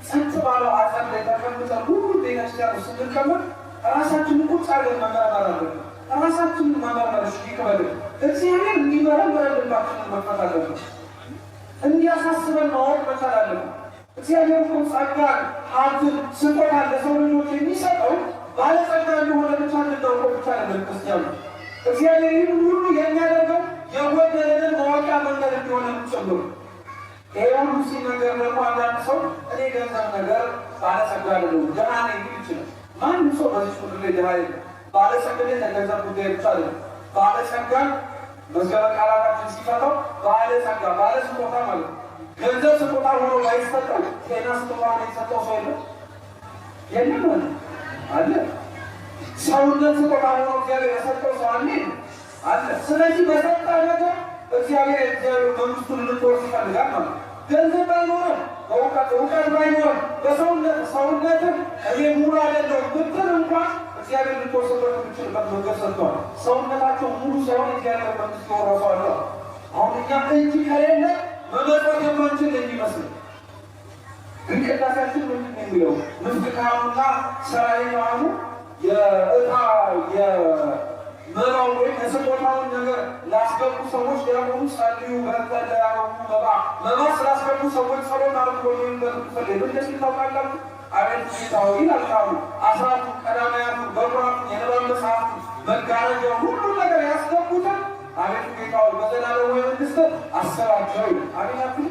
ጸጥ ባለው አጸድ ላይ ተቀምጠን ሁሉ ቤተክርስቲያን ውስጥ ስንቀመጥ ራሳችንን ቁጭ አድርገን መመርመር አለብን። ራሳችንን መመርመር ይከበድ። እግዚአብሔር እንዲመረምረን ልባችንን መክፈት አለብን። እንዲያሳስበን ማወቅ መቻል አለብን። እግዚአብሔር እኮ ጸጋን፣ ሀብትን፣ ስጦታን ለሰው ልጆች የሚሰጠው ባለጸጋ እንደሆነ ብቻ እንድናውቀው ብቻ ነበር ክርስቲያኑ። እግዚአብሔር ይህን ሁሉ የሚያደርገው የጎደለንን ማወቂያ መንገድ እንዲሆነ ጨምሮ። ይሄ ሁሉ ሲነገር ደግሞ አንዳንድ ሰው እኔ ገንዘብ ነገር ባለጸጋ አይደለሁም ድሃ ነኝ ሊል ይችላል። ማንም ሰው በዚህ ምድር ላይ ድሃ የለም። ባለጸግነት የገንዘብ ጉዳይ ብቻ አይደለም። ባለጸጋ መዝገበ ቃላታችን ሲፈታው ባለጸጋ ባለስጦታ ማለት ነው። ገንዘብ ስጦታ ሆኖ ባይሰጠው ጤና ስጦታ ሆኖ የተሰጠው ሰው የለም ማለት አለ። ሰውነት ስጦታ ሆኖ እግዚአብሔር የሰጠው ሰው አለ። ስለዚህ በሰጠ ነገር እግዚአብሔር መንግስቱን ልትወርስ ይፈልጋል ማለት ነው። ገንዘብ ባይኖርም እውቀት ባይኖርም በሰውነትን እኔ ሙሉ አይደለሁም ብትል እንኳን እግዚአብሔር ልትወርስበት የምችልበት መንገድ ሰጥቷል። ሰውነታቸው ሙሉ ሳይሆን እግዚአብሔር መንግስት ይወረሷል። አሁን እኛ እጅ ከሌለ መመጽወት የማንችል የሚመስል ግን ቅዳሴያችን ምንድን ነው የሚለው? ምንፍቃኑና ሰራይ ካህኑ የእጣ የመባው ወይም የስጦታውን ነገር ላስገቡ ሰዎች ዲያቆኑ ጸልዩ በእንተ ያረጉ መባ ስላስገቡ ሰዎች ጸሎት አድርጎ ወይም በክፍል እንደዚህ ታውቃላችሁ። አቤቱ ጌታው ይላል ካህኑ አስራቱ ቀዳማያቱ በኩራቱ የንባብ መጽሐፍቱ መጋረጃው ሁሉ ነገር ያስገቡትን አቤቱ ጌታው በዘላለም መንግሥት አሰባቸው ይላል። አሜናችሁ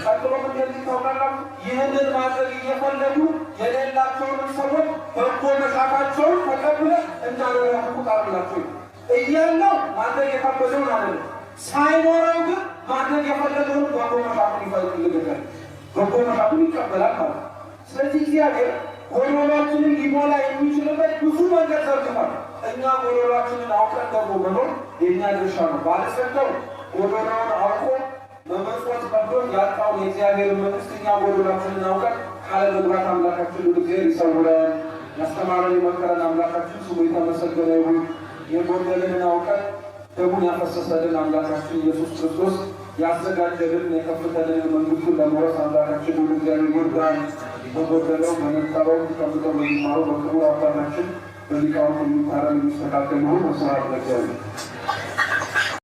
ቀጥሎ እንደዚህ ታውቃላችሁ። ይህንን ማድረግ እየፈለጉ የሌላቸውን ሰዎች በጎ መሻታቸውን ተቀብለ እንዳደረጉ ቃላቸው እያለው ማድረግ የከበደውን አይደለም፣ ሳይኖረው ግን ማድረግ የፈለገውን በጎ መሻቱን ይፈልግልናል፣ በጎ መሻቱን ይቀበላል ማለት ነው። ስለዚህ እግዚአብሔር ጎደሏችንን ሊሞላ የሚችልበት ብዙ መንገድ ዘርግቷል። እኛ ጎደሏችንን አውቀን ደግሞ መኖር የእኛ ድርሻ ነው። ባለጸጋው ጎደሏውን አውቆ መመጽወት ከብዶት ያጣውን የእግዚአብሔር መንግሥት እኛ ጎደሏችንን አውቀን ካለ መግባት አምላካችን እግዚአብሔር ይሰውረን። ያስተማረን የመከረን አምላካችን ስሙ የተመሰገነ ይሁን። የጎደለንን አውቀን ደሙን ያፈሰሰልን አምላካችን ኢየሱስ ክርስቶስ ያዘጋጀልን የከፍተልን መንግሥቱን ለመውረስ አምላካችን እግዚአብሔር ይርዳን። በጎደለው በነጠበው ተቀምጠው በሚማሩ በክቡር አባታችን በሊቃውንት የሚታረም የሚስተካከል መሆን መስራት ለእግዚአብሔር